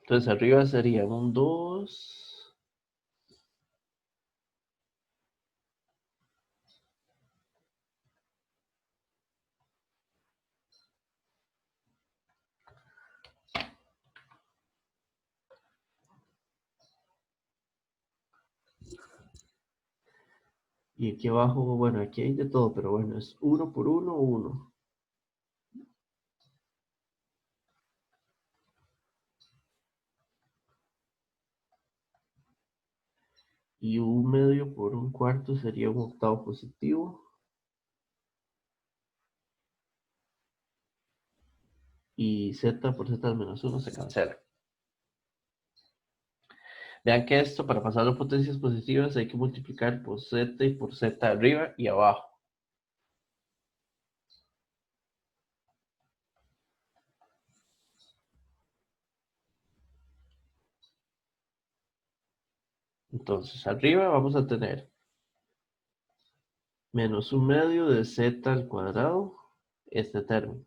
Entonces arriba sería un 2. Y aquí abajo, bueno, aquí hay de todo, pero bueno, es 1 por 1, 1. Y un medio por un cuarto sería un octavo positivo. Y z por z al menos 1 se cancela. Vean que esto, para pasarlo a potencias positivas, hay que multiplicar por z y por z arriba y abajo. Entonces, arriba vamos a tener menos un medio de z al cuadrado, este término,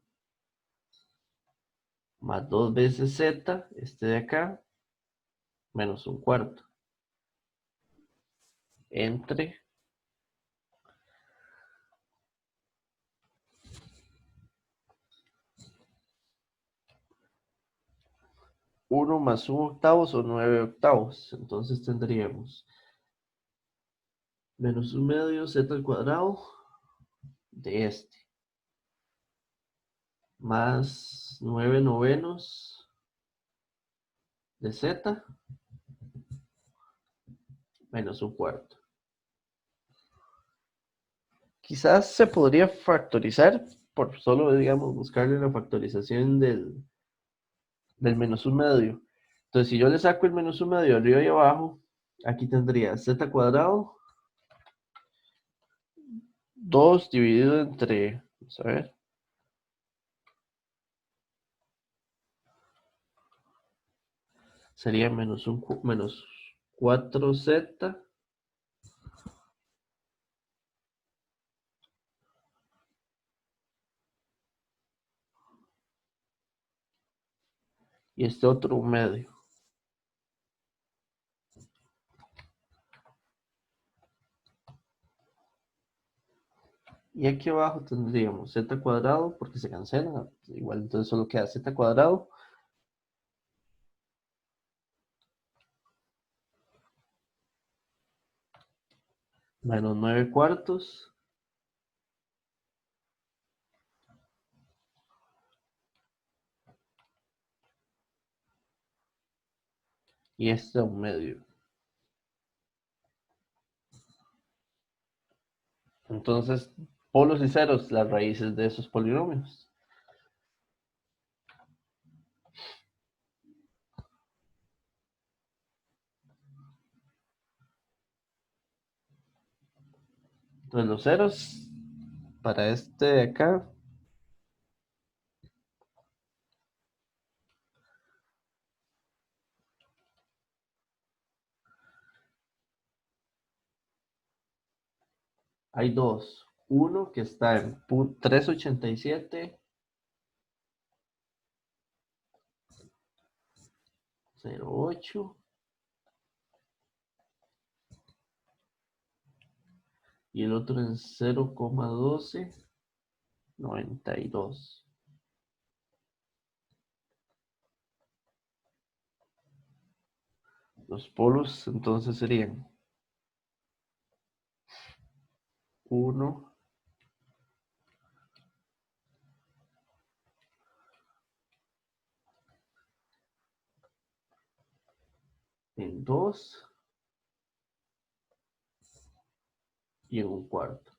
más 2 veces z, este de acá, menos un cuarto, entre 1 más un octavo son 9 octavos. Entonces tendríamos menos un medio z al cuadrado de este, más 9 novenos de z, menos un cuarto. Quizás se podría factorizar por solo, digamos, buscarle la factorización del menos un medio. Entonces, si yo le saco el menos un medio arriba y abajo, aquí tendría z cuadrado 2 dividido entre, vamos a ver, sería menos 4z y este otro un medio. Y aquí abajo tendríamos z cuadrado, porque se cancela, igual entonces solo queda z cuadrado menos 9 cuartos y este un medio. Entonces, polos y ceros, las raíces de esos polinomios. Entonces, los ceros para este de acá hay dos. Uno que está en 387, 08 y el otro en 0,1292. Los polos entonces serían 1 en 2 y en un cuarto.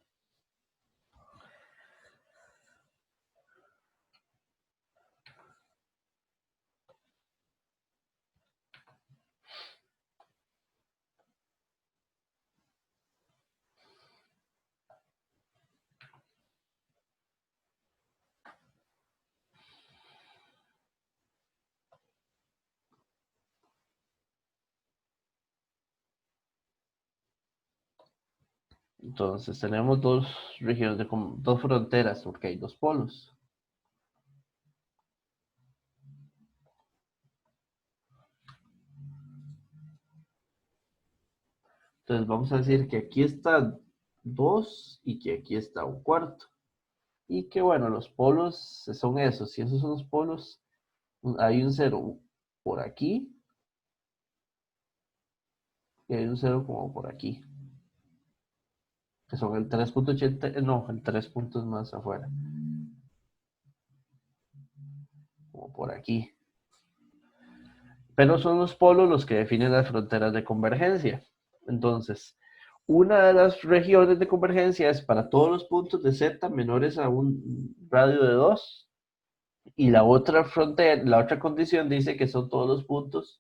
Entonces tenemos dos regiones, dos fronteras, porque hay dos polos. Entonces vamos a decir que aquí está 2 y que aquí está un cuarto. Y que bueno, los polos son esos. Si esos son los polos, hay un cero por aquí y hay un cero como por aquí. Que son el 3.80, no, el 3 puntos más afuera. Como por aquí. Pero son los polos los que definen las fronteras de convergencia. Entonces, una de las regiones de convergencia es para todos los puntos de z menores a un radio de 2. Y la otra frontera, la otra condición dice que son todos los puntos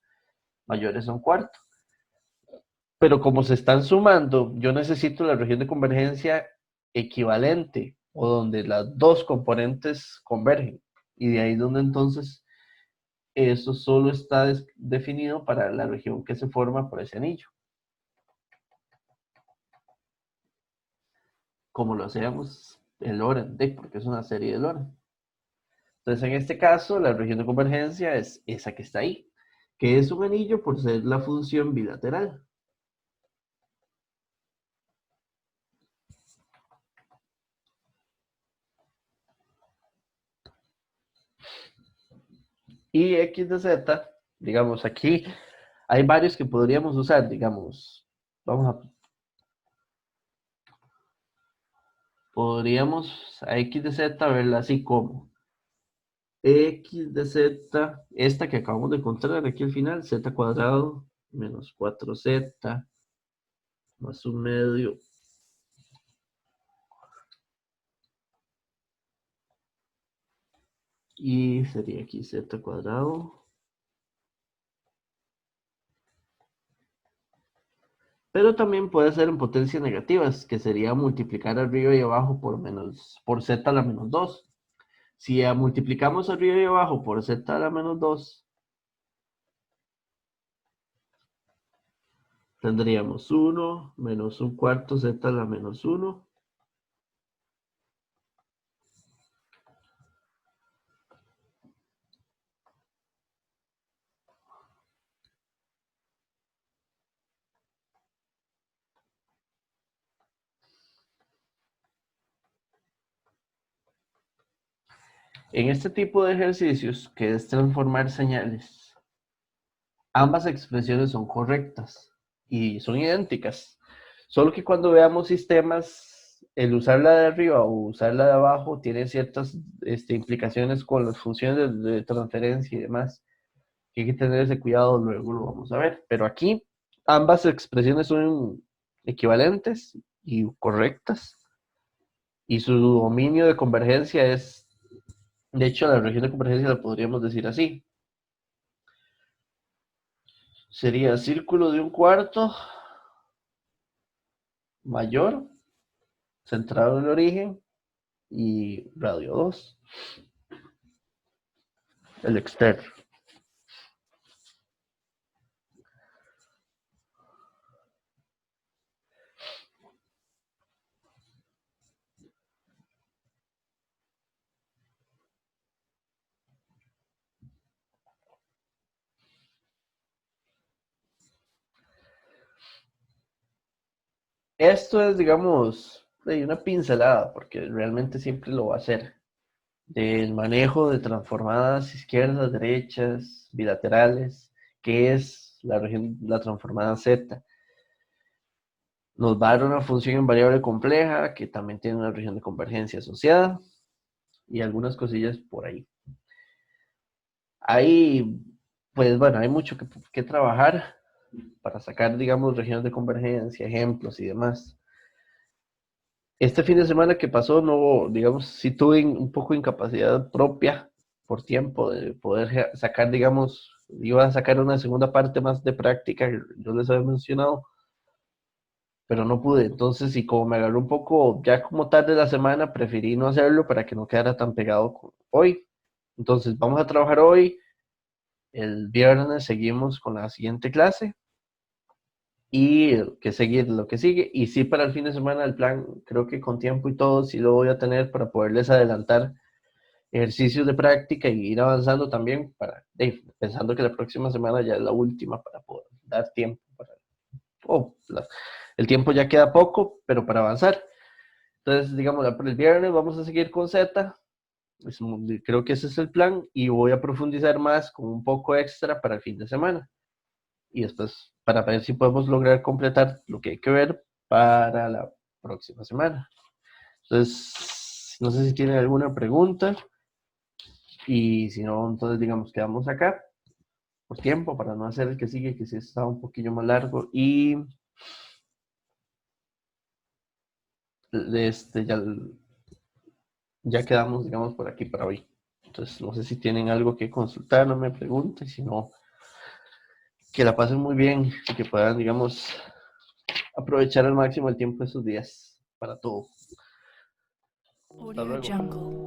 mayores a un cuarto. Pero como se están sumando, yo necesito la región de convergencia equivalente o donde las dos componentes convergen. Y de ahí donde entonces eso solo está definido para la región que se forma por ese anillo. Como lo hacíamos en Lorentz, porque es una serie de Lorentz. Entonces, en este caso, la región de convergencia es esa que está ahí, que es un anillo por ser la función bilateral. Y x de z, digamos, aquí hay varios que podríamos usar, digamos, podríamos a x de z verla así como x de z, esta que acabamos de encontrar aquí al final, z cuadrado menos 4z más un medio y sería aquí z cuadrado. Pero también puede ser en potencias negativas, que sería multiplicar arriba y abajo por z a la menos 2. Si multiplicamos arriba y abajo por z a la menos 2, tendríamos 1 menos un cuarto z a la menos 1. En este tipo de ejercicios, que es transformar señales, ambas expresiones son correctas y son idénticas. Solo que cuando veamos sistemas, el usarla de arriba o usarla de abajo tiene ciertas implicaciones con las funciones de transferencia y demás. Hay que tener ese cuidado, luego lo vamos a ver. Pero aquí ambas expresiones son equivalentes y correctas. Y su dominio de convergencia es, de hecho, la región de convergencia la podríamos decir así. Sería círculo de un cuarto mayor, centrado en el origen, y radio 2, el externo. Esto es, digamos, una pincelada, porque realmente siempre lo va a hacer. Del manejo de transformadas izquierdas, derechas, bilaterales, que es la transformada Z. Nos va a dar una función en variable compleja que también tiene una región de convergencia asociada y algunas cosillas por ahí. Hay, pues bueno, hay mucho que trabajar para sacar, digamos, regiones de convergencia, ejemplos y demás. Este fin de semana que pasó, no, digamos, sí tuve un poco de incapacidad propia por tiempo de poder sacar, digamos, iba a sacar una segunda parte más de práctica, yo les había mencionado, pero no pude. Entonces, y como me agarró un poco ya como tarde la semana, preferí no hacerlo para que no quedara tan pegado con hoy. Entonces, vamos a trabajar hoy. El viernes seguimos con la siguiente clase y que seguir lo que sigue. Y sí, para el fin de semana el plan, creo que con tiempo y todo, sí lo voy a tener para poderles adelantar ejercicios de práctica y ir avanzando también, pensando que la próxima semana ya es la última para poder dar tiempo para el tiempo ya queda poco, pero para avanzar. Entonces, digamos, por el viernes vamos a seguir con Z. Creo que ese es el plan y voy a profundizar más con un poco extra para el fin de semana. Y después para ver si podemos lograr completar lo que hay que ver para la próxima semana. Entonces, no sé si tienen alguna pregunta y si no, entonces digamos quedamos acá por tiempo para no hacer el que sigue, que sí está un poquillo más largo y ya, ya quedamos, digamos, por aquí para hoy. Entonces, no sé si tienen algo que consultar, no me pregunten, si no, que la pasen muy bien y que puedan, digamos, aprovechar al máximo el tiempo de sus días para todo. Hasta
Audio
luego.
Jungle.